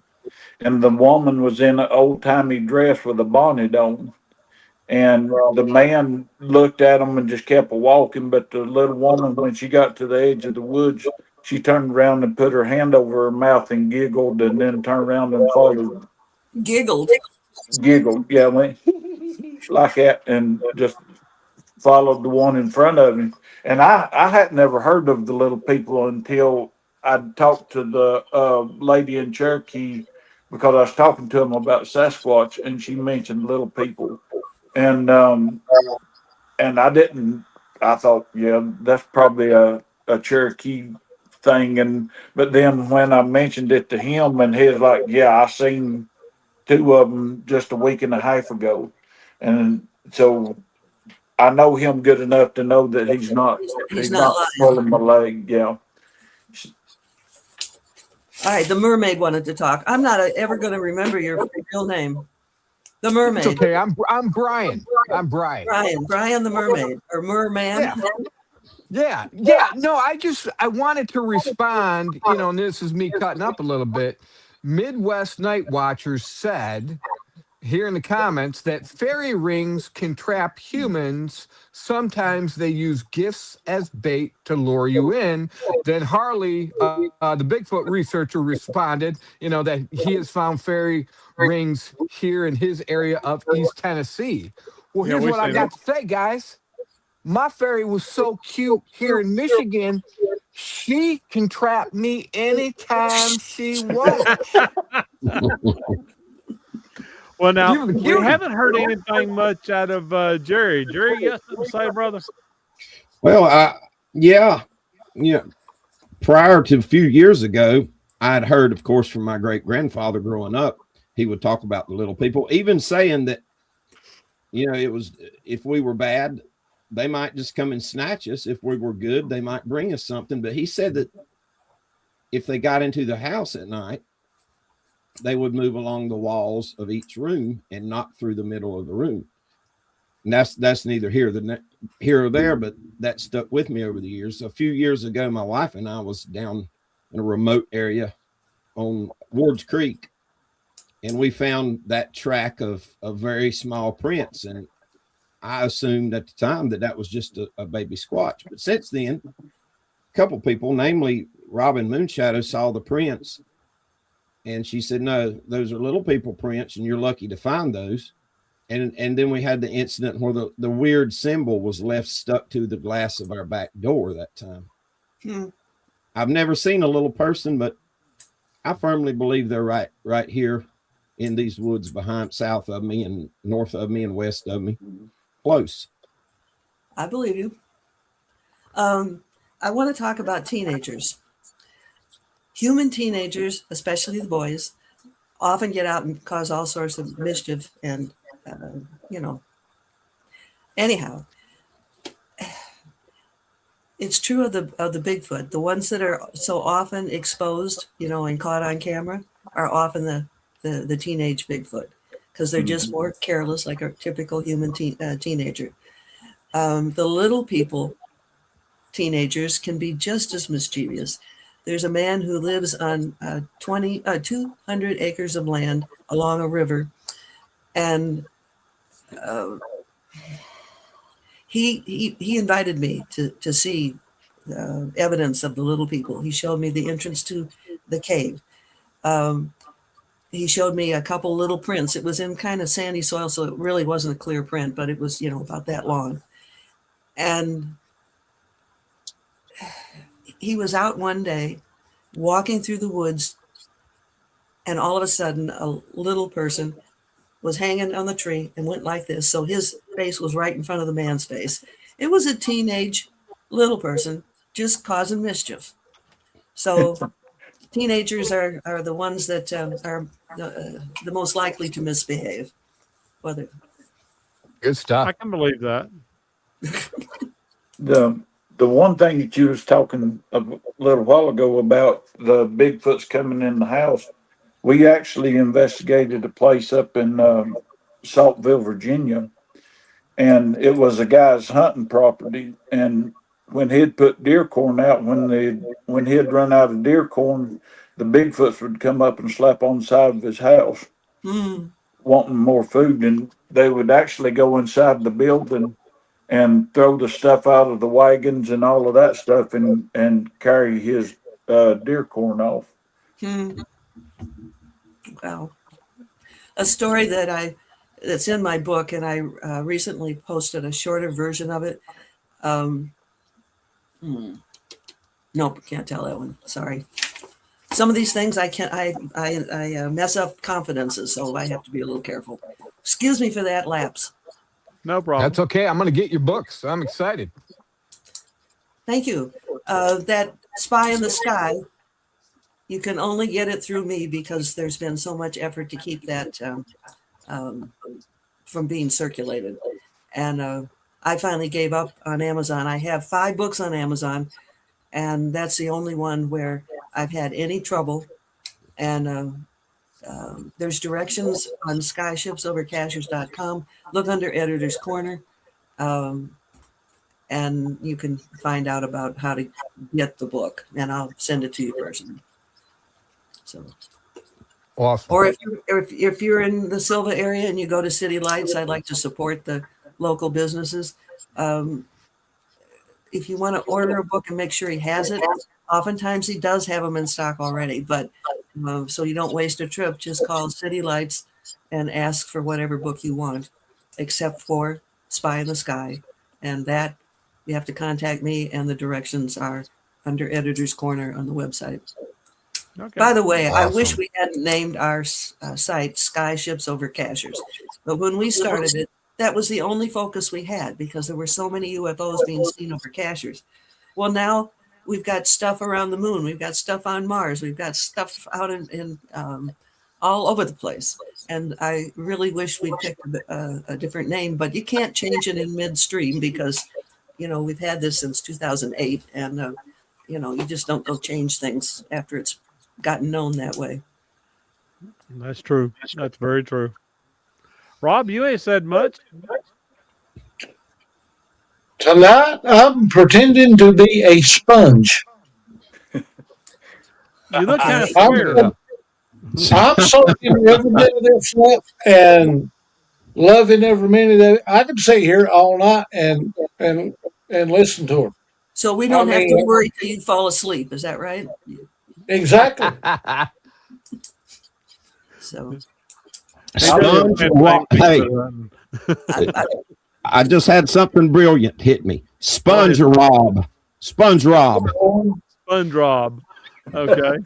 Speaker 6: and the woman was in an old-timey dress with a bonnet on. And the man looked at him and just kept walking. But the little woman, when she got to the edge of the woods, she turned around and put her hand over her mouth and giggled, and then turned around and followed.
Speaker 8: Giggled.
Speaker 6: Giggled, yeah, went like that, and just followed the one in front of him. And I had never heard of the little people until I talked to the lady in Cherokee, because I was talking to him about Sasquatch, and she mentioned little people. And I didn't. I thought, yeah, that's probably a Cherokee thing. But then when I mentioned it to him, and he's like, yeah, I seen two of them just a week and a half ago, and so I know him good enough to know that he's not
Speaker 8: He's not lying.
Speaker 6: pulling my leg. Yeah.
Speaker 8: All right, the mermaid wanted to talk. I'm not ever going to remember your real name. The mermaid.
Speaker 5: It's okay. I'm Brian. I'm Brian.
Speaker 8: Brian the mermaid, or merman.
Speaker 5: Yeah. No, I wanted to respond, and this is me cutting up a little bit. Midwest Night Watchers said here in the comments that fairy rings can trap humans. Sometimes they use gifts as bait to lure you in. Then Harley, the Bigfoot researcher, responded, that he has found fairy rings here in his area of East Tennessee. Well, here's what I got to say, guys. My fairy was so cute here in Michigan, she can trap me anytime she wants.
Speaker 7: Well, now we haven't heard anything much out of Jerry. Jerry, you got something to say, brother?
Speaker 4: Well, yeah. Prior to a few years ago, I had heard, of course, from my great grandfather growing up, he would talk about the little people, even saying that, it was, if we were bad, they might just come and snatch us. If we were good, they might bring us something. But he said that if they got into the house at night, they would move along the walls of each room and not through the middle of the room. And that's neither here or there, but that stuck with me over the years. A few years ago, my wife and I was down in a remote area on Ward's Creek, and we found that track of very small prints. And I assumed at the time that was just a baby squatch. But since then, a couple people, namely Robin Moonshadow, saw the prints. And she said, no, those are little people prints, and you're lucky to find those. And then we had the incident where the weird symbol was left stuck to the glass of our back door that time. I've never seen a little person, but I firmly believe they're right here in these woods south of me and north of me and west of me. Close.
Speaker 8: I believe you. I want to talk about teenagers. Human teenagers, especially the boys, often get out and cause all sorts of mischief. And, anyhow, it's true of the Bigfoot. The ones that are so often exposed, and caught on camera are often the teenage Bigfoot, because they're just more careless, like a typical human teenager. The little people, teenagers, can be just as mischievous. There's a man who lives on 200 acres of land along a river, and he invited me to see evidence of the little people. He showed me the entrance to the cave. He showed me a couple little prints. It was in kind of sandy soil, so it really wasn't a clear print, but it was, about that long. And he was out one day walking through the woods, and all of a sudden a little person was hanging on the tree and went like this. So his face was right in front of the man's face. It was a teenage little person just causing mischief. So teenagers are the ones that are the most likely to misbehave.
Speaker 5: Good stuff.
Speaker 7: I can believe that.
Speaker 6: The one thing that you was talking a little while ago about the Bigfoots coming in the house, we actually investigated a place up in Saltville, Virginia, and it was a guy's hunting property. And when he'd put deer corn out, when he'd run out of deer corn, the Bigfoots would come up and slap on the side of his house. wanting more food, and they would actually go inside the building and throw the stuff out of the wagons and all of that stuff, and carry his deer corn off.
Speaker 8: Hmm. Wow. A story that's in my book, and I recently posted a shorter version of it. Um, Nope, can't tell that one. Sorry. Some of these things I can't. I mess up confidences, so I have to be a little careful. Excuse me for that lapse.
Speaker 7: No problem.
Speaker 5: That's okay. I'm going to get your books. I'm excited.
Speaker 8: Thank you. That Spy in the Sky, you can only get it through me because there's been so much effort to keep that from being circulated. And I finally gave up on Amazon. I have 5 books on Amazon, and that's the only one where I've had any trouble. And there's directions on skyshipsovercashers.com. Look under Editor's Corner, and you can find out about how to get the book, and I'll send it to you personally. So,
Speaker 5: Awesome.
Speaker 8: or if you're in the Silva area and you go to City Lights, I'd like to support the local businesses. If you want to order a book and make sure he has it, oftentimes he does have them in stock already. But so you don't waste a trip, just call City Lights and ask for whatever book you want, except for Spy in the Sky. And that you have to contact me, and the directions are under Editor's Corner on the website.
Speaker 7: Okay.
Speaker 8: By the way, I wish
Speaker 5: Awesome.
Speaker 8: we hadn't named our site Sky Ships Over Cashers. But when we started it, that was the only focus we had because there were so many UFOs being seen over Cashers. Well, now we've got stuff around the moon. We've got stuff on Mars. We've got stuff out in all over the place. And I really wish we'd picked a different name, but you can't change it in midstream because, we've had this since 2008. And, you just don't go change things after it's gotten known that way.
Speaker 7: That's true. That's very true. Rob, you ain't said much.
Speaker 2: Tonight, I'm pretending to be a sponge.
Speaker 7: You look kind of
Speaker 2: I'm,
Speaker 7: scared.
Speaker 2: I'm soaking every bit of this up and loving every minute of it. I could sit here all night and listen to her.
Speaker 8: So we
Speaker 2: I
Speaker 8: don't have to
Speaker 2: mean,
Speaker 8: worry till you fall asleep. Is that right?
Speaker 2: exactly.
Speaker 8: So
Speaker 4: Sponge Rob. Hey, I just had something brilliant hit me. Sponge Rob. Sponge Rob.
Speaker 7: Sponge Rob. Okay.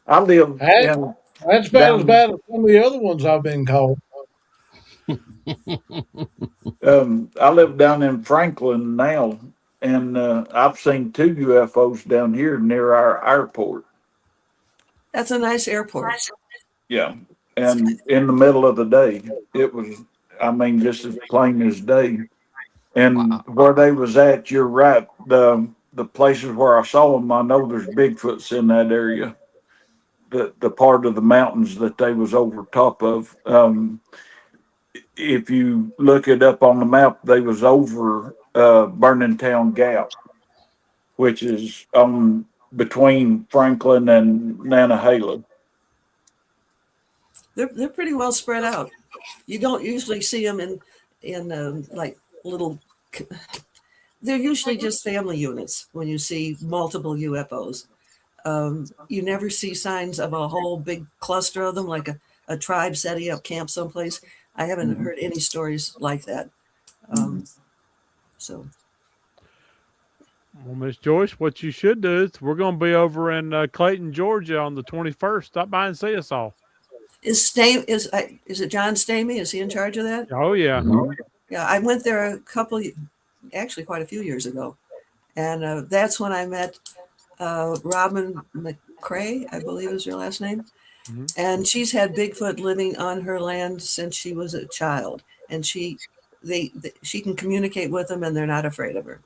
Speaker 6: I live
Speaker 2: That's about as bad as some of the other ones I've been called.
Speaker 6: I live down in Franklin now, and I've seen 2 UFOs down here near our airport.
Speaker 8: that's a nice airport.
Speaker 6: Yeah, and in the middle of the day, it was, I mean, just as plain as day. And where they was at, you're right. The places where I saw them, I know there's Bigfoots in that area. The part of the mountains that they was over top of. If you look it up on the map, they was over Burning Town Gap, which is between Franklin and Nantahala.
Speaker 8: They're pretty well spread out. You don't usually see them in like little. They're usually just family units when you see multiple UFOs. You never see signs of a whole big cluster of them, like a tribe setting up camp someplace. I haven't heard any stories like that. So,
Speaker 7: Well, Miss Joyce, what you should do is we're going to be over in Clayton, Georgia on the 21st. Stop by and see us all.
Speaker 8: is it John Stamey? Is he in charge of that?
Speaker 7: Oh, yeah.
Speaker 8: Yeah, I went there actually quite a few years ago, and that's when I met Robin McCrae, I believe is her last name.
Speaker 7: Mhm.
Speaker 8: And she's had Bigfoot living on her land since she was a child, and she can communicate with them, and they're not afraid of her.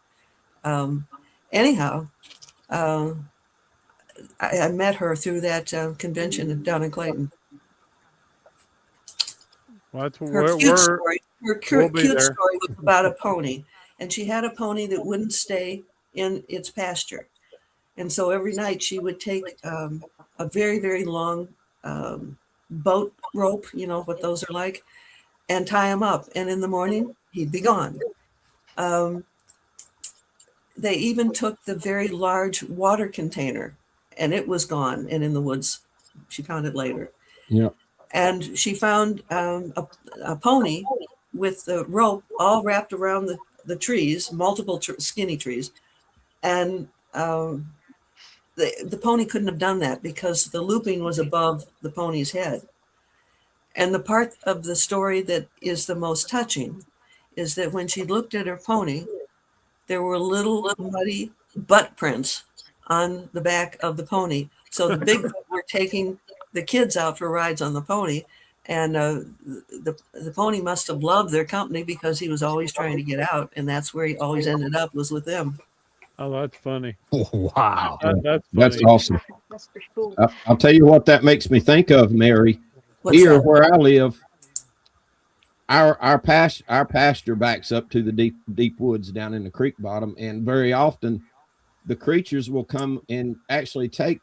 Speaker 8: Anyhow, I met her through that convention down in Clayton.
Speaker 7: Well, that's
Speaker 8: Her
Speaker 7: where
Speaker 8: cute story. Her
Speaker 7: we'll be
Speaker 8: cute
Speaker 7: there.
Speaker 8: story was about a pony, and she had a pony that wouldn't stay in its pasture, and so every night she would take a very, very long boat rope, you know what those are like, and tie him up. And in the morning, he'd be gone. Um, they even took the very large water container, and it was gone and in the woods. She found it later.
Speaker 4: Yeah.
Speaker 8: And she found a pony with the rope all wrapped around the trees, multiple skinny trees. And the pony couldn't have done that because the looping was above the pony's head. And the part of the story that is the most touching is that when she looked at her pony, there were little muddy butt prints on the back of the pony. So the Bigfoot were taking the kids out for rides on the pony. And the pony must have loved their company because he was always trying to get out. And that's where he always ended up, was with them.
Speaker 7: Oh, that's funny.
Speaker 5: Wow.
Speaker 7: That's
Speaker 4: That's
Speaker 7: funny.
Speaker 4: awesome.
Speaker 3: That's pretty cool.
Speaker 4: I'll tell you what that makes me think of, Mary.
Speaker 8: What's
Speaker 4: Here
Speaker 8: that?
Speaker 4: where I live, our pasture backs up to the deep woods down in the creek bottom, and very often the creatures will come and actually take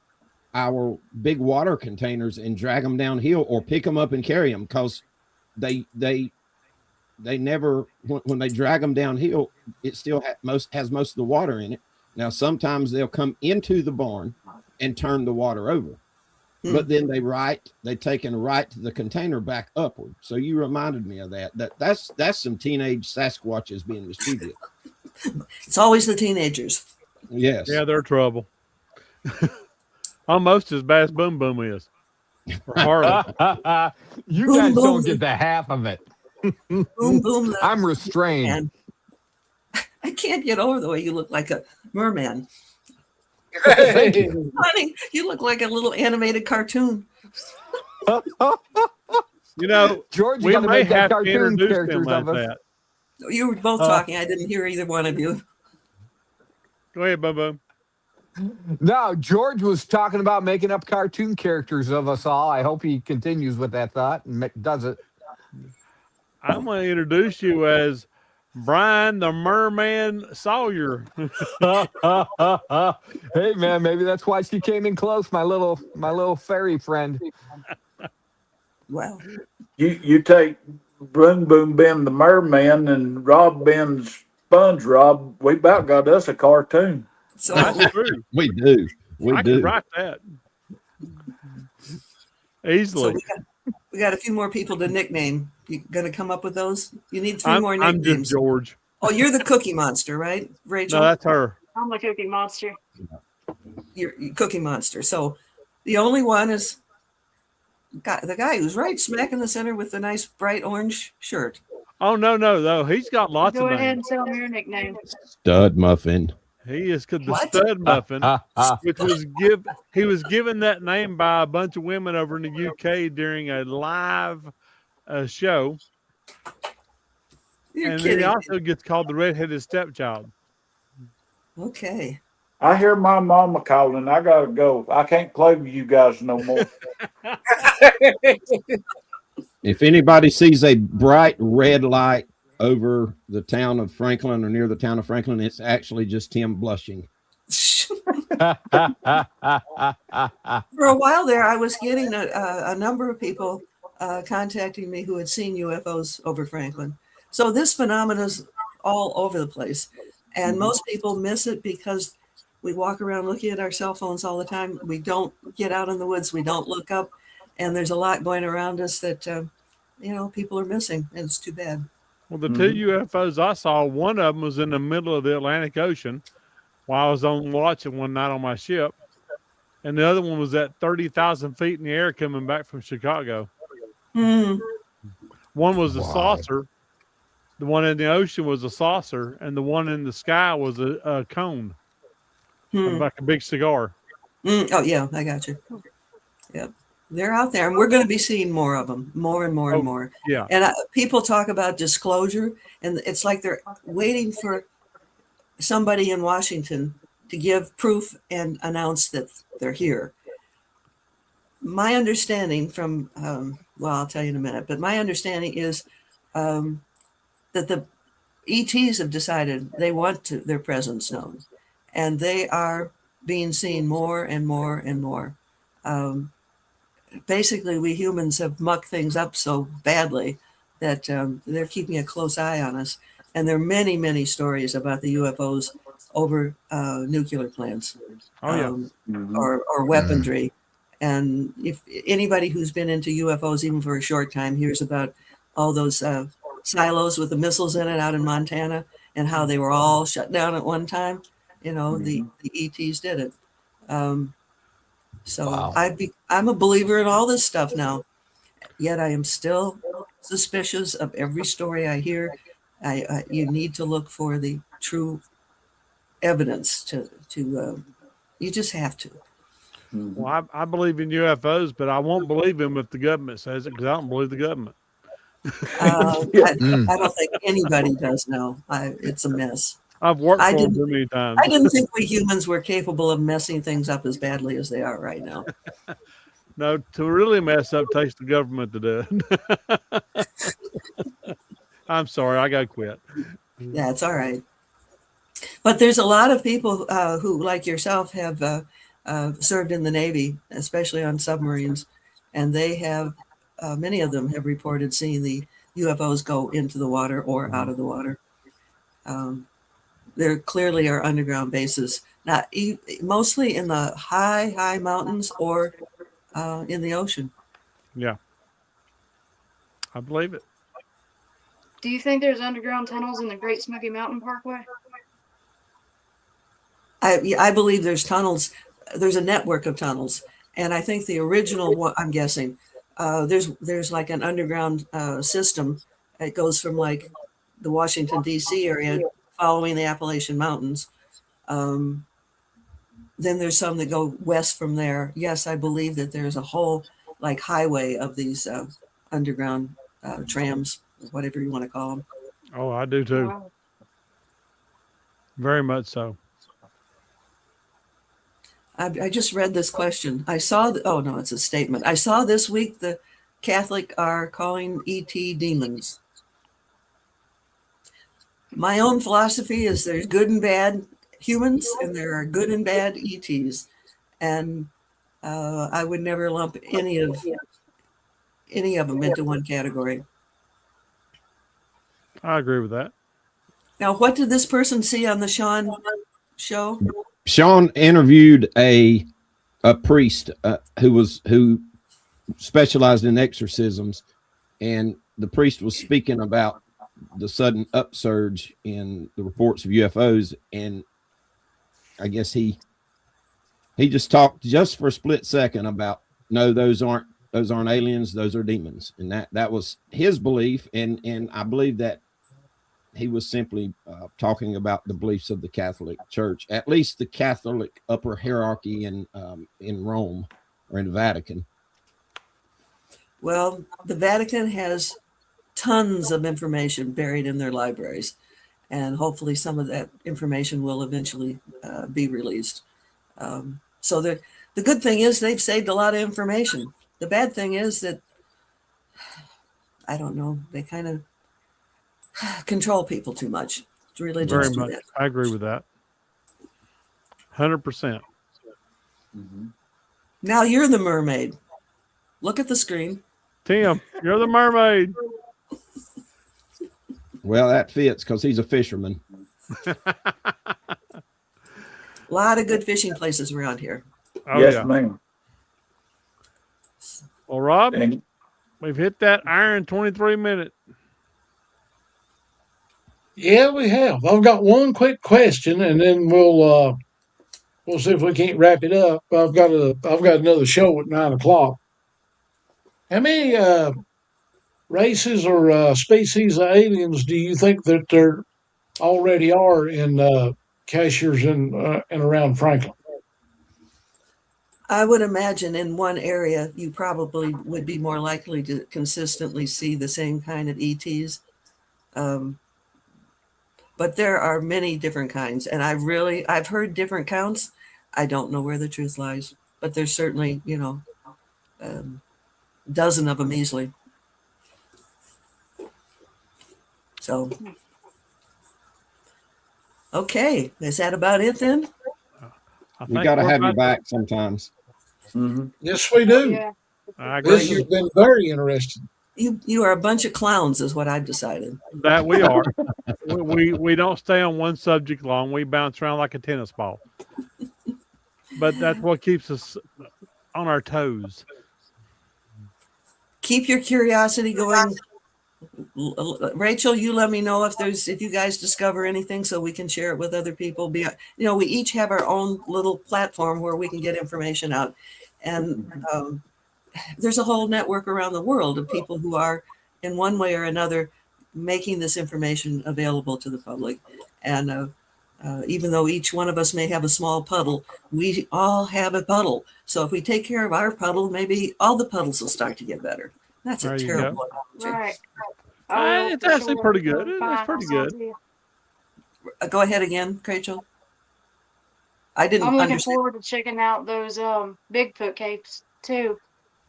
Speaker 4: our big water containers and drag them downhill or pick them up and carry them, because they never, when they drag them downhill, it still has most of the water in it. Now sometimes they'll come into the barn and turn the water over, but then they take and right the container back upward. So you reminded me of that's some teenage Sasquatches being mischievous.
Speaker 8: It's always the teenagers.
Speaker 4: Yes.
Speaker 7: Yeah, they're trouble. Almost as bad as Boom Boom is. Or Harley.
Speaker 5: You
Speaker 8: Boom,
Speaker 5: guys
Speaker 8: boom.
Speaker 5: don't get the half of it.
Speaker 8: Boom, boom.
Speaker 5: I'm restrained.
Speaker 8: And I can't get over the way you look like a merman.
Speaker 2: Hey,
Speaker 8: Honey, you look like a little animated cartoon.
Speaker 7: You know,
Speaker 5: George, you
Speaker 7: we
Speaker 5: got to
Speaker 7: may
Speaker 5: make that
Speaker 7: have to
Speaker 5: cartoon
Speaker 7: introduce them
Speaker 5: characters
Speaker 7: like
Speaker 5: of us.
Speaker 7: that.
Speaker 8: You were both talking. I didn't hear either one of you.
Speaker 7: Go ahead, Boom Boom.
Speaker 5: No, George was talking about making up cartoon characters of us all. I hope he continues with that thought and does it.
Speaker 7: I'm going to introduce you as Brian the Merman Sawyer.
Speaker 5: Hey man, maybe that's why she came in close, my little fairy friend.
Speaker 8: Wow.
Speaker 6: You take Boom Boom Ben the Merman and Rob Ben's Sponge Rob, we about got us a cartoon.
Speaker 8: So
Speaker 7: That's true.
Speaker 4: We do.
Speaker 7: I can write that easily.
Speaker 8: we got a few more people to nickname. You gonna come up with those? You need 3 more
Speaker 7: I'm
Speaker 8: nicknames.
Speaker 7: just George.
Speaker 8: Oh, you're the Cookie Monster, right, Rachel?
Speaker 7: No, that's her.
Speaker 3: I'm the Cookie Monster.
Speaker 8: You're Cookie Monster. So the only one is the guy who's right smack in the center with the nice bright orange shirt.
Speaker 7: Oh no. He's got lots
Speaker 3: Go
Speaker 7: of
Speaker 3: ahead
Speaker 7: names.
Speaker 3: and tell him your nickname.
Speaker 4: Stud Muffin.
Speaker 7: He is the
Speaker 8: What?
Speaker 7: Stud Muffin, which he was given that name by a bunch of women over in the UK during a live show.
Speaker 8: You're
Speaker 7: And
Speaker 8: kidding.
Speaker 7: he also gets called the redheaded stepchild.
Speaker 8: Okay.
Speaker 6: I hear my mama calling. I gotta go. I can't play with you guys no more.
Speaker 4: If anybody sees a bright red light over the town of Franklin or near the town of Franklin, it's actually just him blushing.
Speaker 8: For a while there, I was getting a number of people contacting me who had seen UFOs over Franklin. So this phenomenon is all over the place. And most people miss it because we walk around looking at our cell phones all the time. We don't get out in the woods. We don't look up. And there's a lot going around us that, people are missing. And it's too bad.
Speaker 7: Well, the 2 UFOs I saw, one of them was in the middle of the Atlantic Ocean while I was on watching one night on my ship. And the other one was at 30,000 feet in the air coming back from Chicago.
Speaker 8: Hmm.
Speaker 7: One was a saucer. The one in the ocean was a saucer, and the one in the sky was a cone, like a big cigar.
Speaker 8: Oh, yeah, I got you. Yep. They're out there, and we're going to be seeing more of them, more and more and more.
Speaker 7: Yeah.
Speaker 8: And people talk about disclosure, and it's like they're waiting for somebody in Washington to give proof and announce that they're here. My understanding from, I'll tell you in a minute, but my understanding is that the ETs have decided they want their presence known, and they are being seen more and more and more. basically we humans have mucked things up so badly that they're keeping a close eye on us. And there are many, many stories about the UFOs over nuclear plants
Speaker 7: Oh yeah.
Speaker 8: or weaponry. And if anybody who's been into UFOs even for a short time hears about all those silos with the missiles in it out in Montana and how they were all shut down at one time, you know, the ETs did it. So
Speaker 5: Wow.
Speaker 8: I'm a believer in all this stuff now. Yet I am still suspicious of every story I hear. You need to look for the true evidence to you just have to.
Speaker 7: Well, I believe in UFOs, but I won't believe them if the government says it because I don't believe the government.
Speaker 8: I don't think anybody does now. It's a mess.
Speaker 7: I've worked
Speaker 8: I
Speaker 7: for them
Speaker 8: didn't.
Speaker 7: too many times.
Speaker 8: I didn't think we humans were capable of messing things up as badly as they are right now.
Speaker 7: No, to really mess up takes the government to do it. I'm sorry, I got to quit.
Speaker 8: That's all right. But there's a lot of people who, like yourself, have served in the Navy, especially on submarines, and they have many of them have reported seeing the UFOs go into the water or out of the water. There clearly are underground bases, not mostly in the high mountains or in the ocean.
Speaker 7: Yeah, I believe it.
Speaker 3: Do you think there's underground tunnels in the Great Smoky Mountain Parkway?
Speaker 8: I believe there's tunnels. There's a network of tunnels, and I think the original one, I'm guessing, there's like an underground system. It goes from like the Washington D.C. area, following the Appalachian Mountains. Then there's some that go west from there. Yes, I believe that there's a whole like highway of these underground trams, whatever you want to call them.
Speaker 7: Oh, I do too.
Speaker 3: Wow.
Speaker 7: Very much so.
Speaker 8: I just read this question. I saw, oh no, it's a statement. I saw this week the Catholic are calling ET demons. My own philosophy is there's good and bad humans and there are good and bad ETs. And I would never lump any of them into one category.
Speaker 7: I agree with that.
Speaker 8: Now, what did this person see on the Sean show?
Speaker 4: Sean interviewed a priest who specialized in exorcisms, and the priest was speaking about the sudden upsurge in the reports of UFOs, and I guess he just talked just for a split second about no, those aren't aliens, those are demons, and that was his belief, and I believe that he was simply talking about the beliefs of the Catholic Church, at least the Catholic upper hierarchy in Rome or in the Vatican.
Speaker 8: Well, the Vatican has tons of information buried in their libraries, and hopefully some of that information will eventually be released. So the good thing is they've saved a lot of information. The bad thing is that, I don't know, they kind of control people too much. Religions
Speaker 7: Very
Speaker 8: do
Speaker 7: much.
Speaker 8: that.
Speaker 7: I agree with that. 100%.
Speaker 8: Now you're the mermaid. Look at the screen.
Speaker 7: Tim, you're the mermaid.
Speaker 4: Well, that fits because he's a fisherman.
Speaker 8: A lot of good fishing places around here.
Speaker 7: Oh,
Speaker 6: Yes,
Speaker 7: yeah.
Speaker 6: ma'am.
Speaker 7: Well, Rob,
Speaker 6: And
Speaker 7: we've hit that iron 23 minute.
Speaker 2: Yeah, we have. I've got one quick question, and then we'll see if we can't wrap it up. I've got another show at 9 o'clock. How many races or species of aliens do you think that there already are in Cashiers and around Franklin?
Speaker 8: I would imagine in one area you probably would be more likely to consistently see the same kind of ETs. But there are many different kinds, and I've heard different counts. I don't know where the truth lies, but there's certainly, a dozen of them easily. So, okay, is that about it then?
Speaker 7: I
Speaker 4: We
Speaker 7: think
Speaker 4: got to
Speaker 7: we're
Speaker 4: have you
Speaker 7: about-
Speaker 4: back sometimes.
Speaker 2: Yes, we do.
Speaker 3: Yeah.
Speaker 7: I
Speaker 2: This
Speaker 7: agree.
Speaker 2: has been very interesting.
Speaker 8: You are a bunch of clowns, is what I've decided.
Speaker 7: That we are. We don't stay on one subject long. We bounce around like a tennis ball. But that's what keeps us on our toes.
Speaker 8: Keep your curiosity going. Rachel, you let me know if you guys discover anything so we can share it with other people. We each have our own little platform where we can get information out. And there's a whole network around the world of people who are, in one way or another, making this information available to the public. And even though each one of us may have a small puddle, we all have a puddle. So if we take care of our puddle, maybe all the puddles will start to get better. That's a
Speaker 7: There you
Speaker 8: terrible
Speaker 7: go.
Speaker 8: analogy.
Speaker 3: Right. I will
Speaker 7: It's
Speaker 3: for
Speaker 7: actually
Speaker 3: sure
Speaker 7: pretty good. It's
Speaker 3: find
Speaker 7: pretty
Speaker 3: myself
Speaker 7: good.
Speaker 3: too.
Speaker 8: Go ahead again, Rachel. I didn't
Speaker 3: I'm looking
Speaker 8: understand.
Speaker 3: forward to checking out those Bigfoot capes too.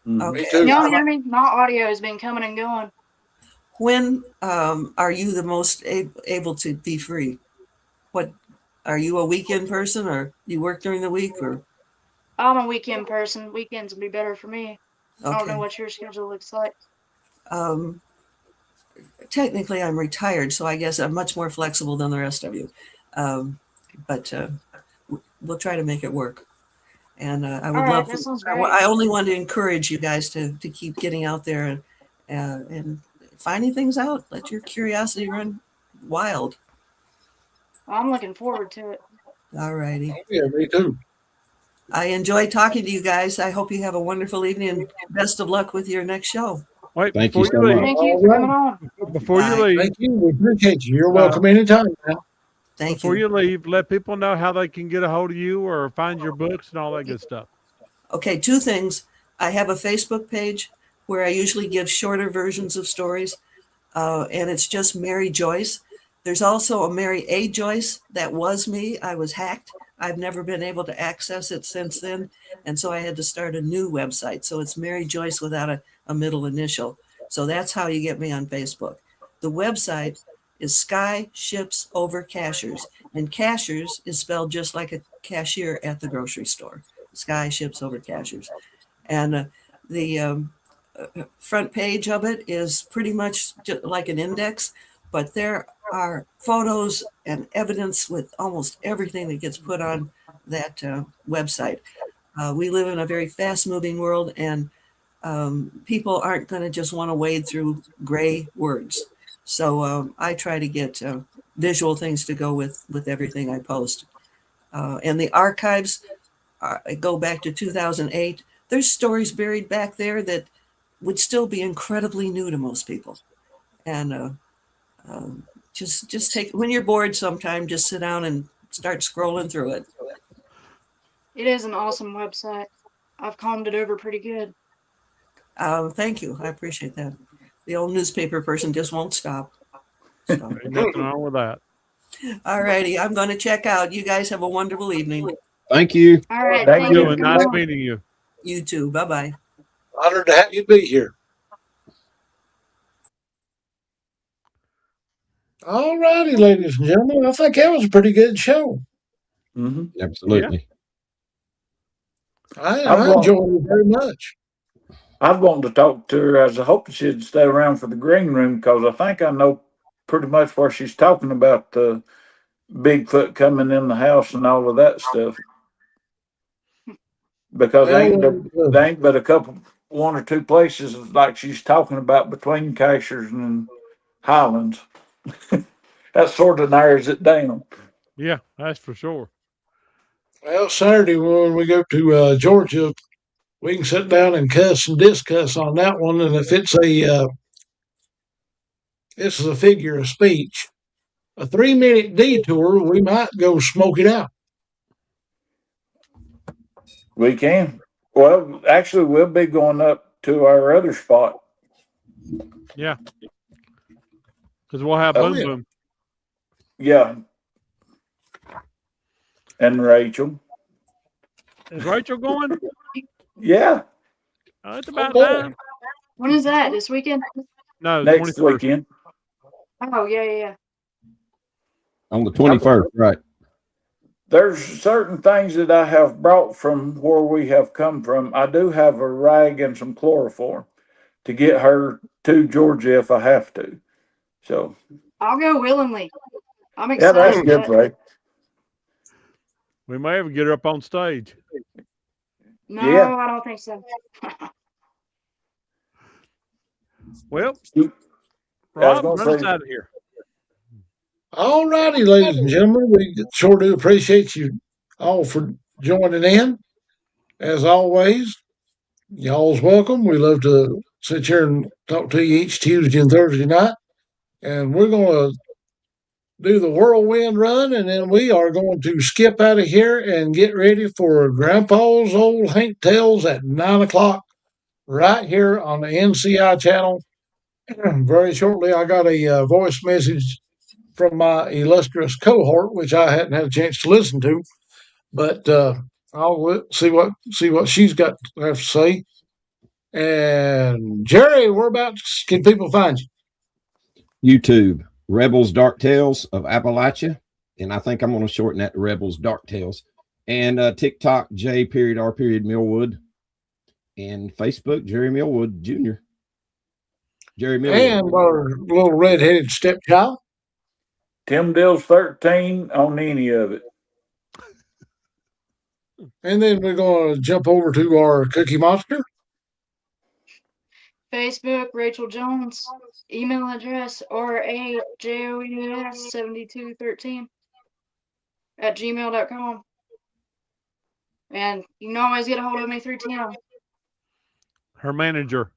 Speaker 8: Okay.
Speaker 2: Me too.
Speaker 3: Y'all hear me? My audio has been coming and going.
Speaker 8: When are you the most able to be free? What are you, a weekend person, or you work during the week, or?
Speaker 3: I'm a weekend person. Weekends would be better for me. I don't know
Speaker 8: Okay.
Speaker 3: what your schedule looks like.
Speaker 8: Um, Technically, I'm retired, so I guess I'm much more flexible than the rest of you. But we'll try to make it work. And I
Speaker 3: All
Speaker 8: would
Speaker 3: right,
Speaker 8: love
Speaker 3: that
Speaker 8: to.
Speaker 3: sounds
Speaker 8: I
Speaker 3: great.
Speaker 8: I only want to encourage you guys to keep getting out there and finding things out. Let your curiosity run wild.
Speaker 3: I'm looking forward to it.
Speaker 8: All righty.
Speaker 2: Yeah, me too.
Speaker 8: I enjoyed talking to you guys. I hope you have a wonderful evening and best of luck with your next show.
Speaker 7: Wait,
Speaker 4: Thank
Speaker 7: before
Speaker 4: you
Speaker 7: you
Speaker 4: so
Speaker 7: leave,
Speaker 4: much.
Speaker 3: Thank you
Speaker 2: All
Speaker 3: for
Speaker 2: right.
Speaker 3: coming on.
Speaker 7: before you
Speaker 8: Bye.
Speaker 7: leave,
Speaker 2: Thank you. We appreciate you. You're
Speaker 7: Uh,
Speaker 2: welcome anytime now.
Speaker 8: Thank
Speaker 7: before
Speaker 8: you.
Speaker 7: you leave, let people know how they can get a hold of you or find your books and all that good stuff.
Speaker 8: Okay, two things. I have a Facebook page where I usually give shorter versions of stories, and it's just Mary Joyce. There's also a Mary A. Joyce. That was me. I was hacked. I've never been able to access it since then. And so I had to start a new website. So it's Mary Joyce without a middle initial. So that's how you get me on Facebook. The website is Sky Ships Over Cashiers. And cashiers is spelled just like a cashier at the grocery store. Sky Ships Over Cashiers. And the front page of it is pretty much like an index, but there are photos and evidence with almost everything that gets put on that website. We live in a very fast moving world, and people aren't going to just want to wade through gray words. So I try to get visual things to go with everything I post. And the archives go back to 2008. There's stories buried back there that would still be incredibly new to most people. And just take, when you're bored sometime, just sit down and start scrolling through it.
Speaker 3: It is an awesome website. I've combed it over pretty good.
Speaker 8: Thank you. I appreciate that. The old newspaper person just won't stop. So,
Speaker 7: Ain't nothing wrong with that.
Speaker 8: all righty. I'm going to check out. You guys have a wonderful evening.
Speaker 4: Thank you.
Speaker 3: All right,
Speaker 6: Thank
Speaker 3: thank you
Speaker 6: you.
Speaker 3: for
Speaker 7: And
Speaker 3: coming
Speaker 7: nice
Speaker 3: on.
Speaker 7: meeting you.
Speaker 8: You too. Bye-bye.
Speaker 2: Honored to have you be here. All righty, ladies and gentlemen. I think that was a pretty good show.
Speaker 6: Mm-hmm.
Speaker 4: Absolutely.
Speaker 2: I enjoyed it very much.
Speaker 6: I'd want to talk to her. I was hoping she'd stay around for the green room because I think I know pretty much where she's talking about the Bigfoot coming in the house and all of that stuff. Because
Speaker 2: Well,
Speaker 6: they ain't but a couple, one or two places like she's talking about between Cashers and Highlands. That sort of narrows it down.
Speaker 7: Yeah, that's for sure.
Speaker 2: well, Saturday when we go to Georgia, we can sit down and cuss and discuss on that one. And if it's this is a figure of speech, a 3 minute detour, we might go smoke it out.
Speaker 6: We can. Well, actually, we'll be going up to our other spot.
Speaker 7: Yeah, because we'll have
Speaker 6: Oh,
Speaker 7: Boom
Speaker 2: yeah.
Speaker 7: Boom.
Speaker 6: Yeah. And Rachel.
Speaker 7: Is Rachel going?
Speaker 6: Yeah.
Speaker 7: Oh, it's
Speaker 2: Oh
Speaker 7: about
Speaker 2: boy.
Speaker 7: time.
Speaker 3: When is that? This weekend?
Speaker 7: No,
Speaker 6: Next
Speaker 7: 21st.
Speaker 6: weekend.
Speaker 3: Oh, yeah.
Speaker 4: On the 21st, right?
Speaker 6: There's certain things that I have brought from where we have come from. I do have a rag and some chloroform to get her to Georgia if I have to. So
Speaker 3: I'll go willingly. I'm
Speaker 6: yeah, that's
Speaker 3: excited for
Speaker 6: good,
Speaker 3: that.
Speaker 6: Ray.
Speaker 7: We may even get her up on stage.
Speaker 3: No,
Speaker 6: Yeah.
Speaker 3: I don't think so.
Speaker 7: Well,
Speaker 6: I was
Speaker 7: Rob,
Speaker 6: gonna
Speaker 7: run us
Speaker 6: say,
Speaker 7: out of here.
Speaker 2: All righty, ladies and gentlemen, we sure do appreciate you all for joining in. As always, y'all's welcome. We love to sit here and talk to you each Tuesday and Thursday night. And we're going to do the whirlwind run, and then we are going to skip out of here and get ready for Grandpa's Old Hank Tales at 9 o'clock right here on the NCI channel. Very shortly, I got a voice message from my illustrious cohort, which I hadn't had a chance to listen to, but I'll see what she's got to have to say. And Jerry, whereabouts can people find you?
Speaker 4: YouTube, Rebels Dark Tales of Appalachia. And I think I'm going to shorten that to Rebels Dark Tales. And TikTok, J.R. Millwood. And Facebook, Jerry Millwood Jr. Jerry Millwood.
Speaker 2: And our little red-headed stepchild.
Speaker 6: Tim Dill's 13 on any of it.
Speaker 2: And then we're going to jump over to our Cookie Monster.
Speaker 3: Facebook, Rachel Jones. Email address, rajoes7213 at gmail.com. And you can always get a hold of me through Tim.
Speaker 7: Her manager.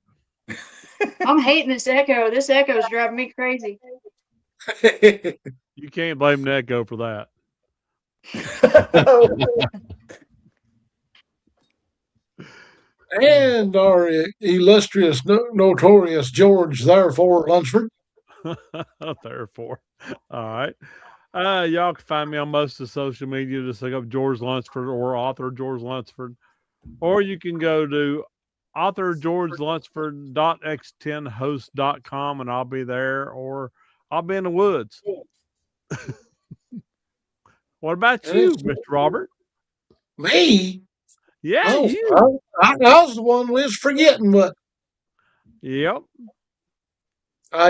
Speaker 3: I'm hating this echo. This echo is driving me crazy.
Speaker 7: You can't blame the echo for that.
Speaker 2: And our illustrious, notorious George, therefore, Lunsford.
Speaker 7: Therefore. All right. Y'all can find me on most of the social media. Just look up George Lunsford or author George Lunsford. Or you can go to authorgeorgelunsford.x10host.com and I'll be there, or I'll be in the woods. What about you, Mr. Robert?
Speaker 2: Me?
Speaker 7: Yeah,
Speaker 2: Oh,
Speaker 7: you.
Speaker 2: I was the one we was forgetting, but
Speaker 7: Yep.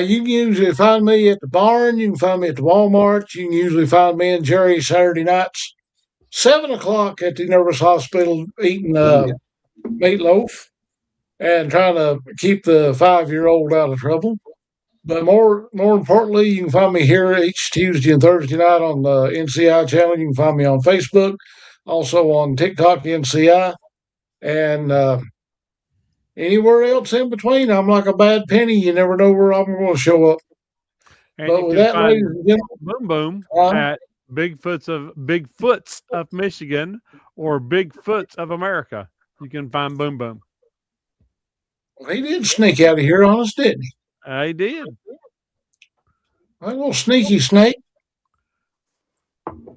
Speaker 2: you can usually find me at the barn. You can find me at the Walmart. You can usually find me and Jerry Saturday nights, 7 o'clock at the Nervous Hospital eating meatloaf and trying to keep the 5-year-old out of trouble. But more importantly, you can find me here each Tuesday and Thursday night on the NCI channel. You can find me on Facebook, also on TikTok NCI, and anywhere else in between. I'm like a bad penny. You never know where I'm going to show up.
Speaker 7: And
Speaker 2: But
Speaker 7: you
Speaker 2: with
Speaker 7: can
Speaker 2: that,
Speaker 7: find
Speaker 2: ladies and gentlemen,
Speaker 7: Boom Boom
Speaker 2: Uh-huh.
Speaker 7: at Bigfoots of Michigan or Bigfoots of America. You can find Boom Boom.
Speaker 2: he did sneak out of here on us, didn't he?
Speaker 7: I did.
Speaker 2: A little sneaky snake.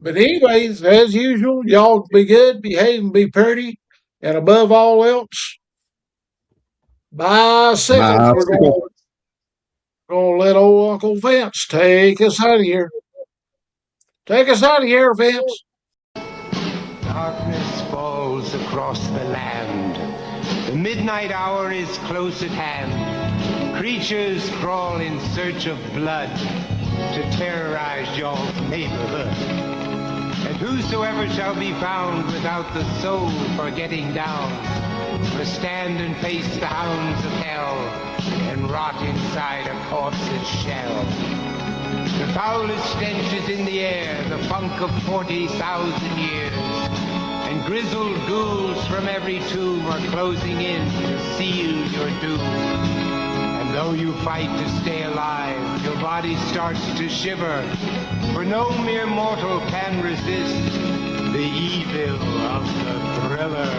Speaker 2: But anyways, as usual, y'all be good, behave, and be pretty. And above all else, bicycles. We're going to let old Uncle Vince take us out of here. Take us out of here, Vince.
Speaker 9: Darkness falls across the land. The midnight hour is close at hand. Creatures crawl in search of blood to terrorize y'all's neighborhood. And whosoever shall be found without the soul for getting down must stand and face the hounds of hell and rot inside a corpse's shell. The foulest stench is in the air, the funk of 40,000 years. And grizzled ghouls from every tomb are closing in to seal your doom. And though you fight to stay alive, your body starts to shiver. For no mere mortal can resist the evil of the thriller.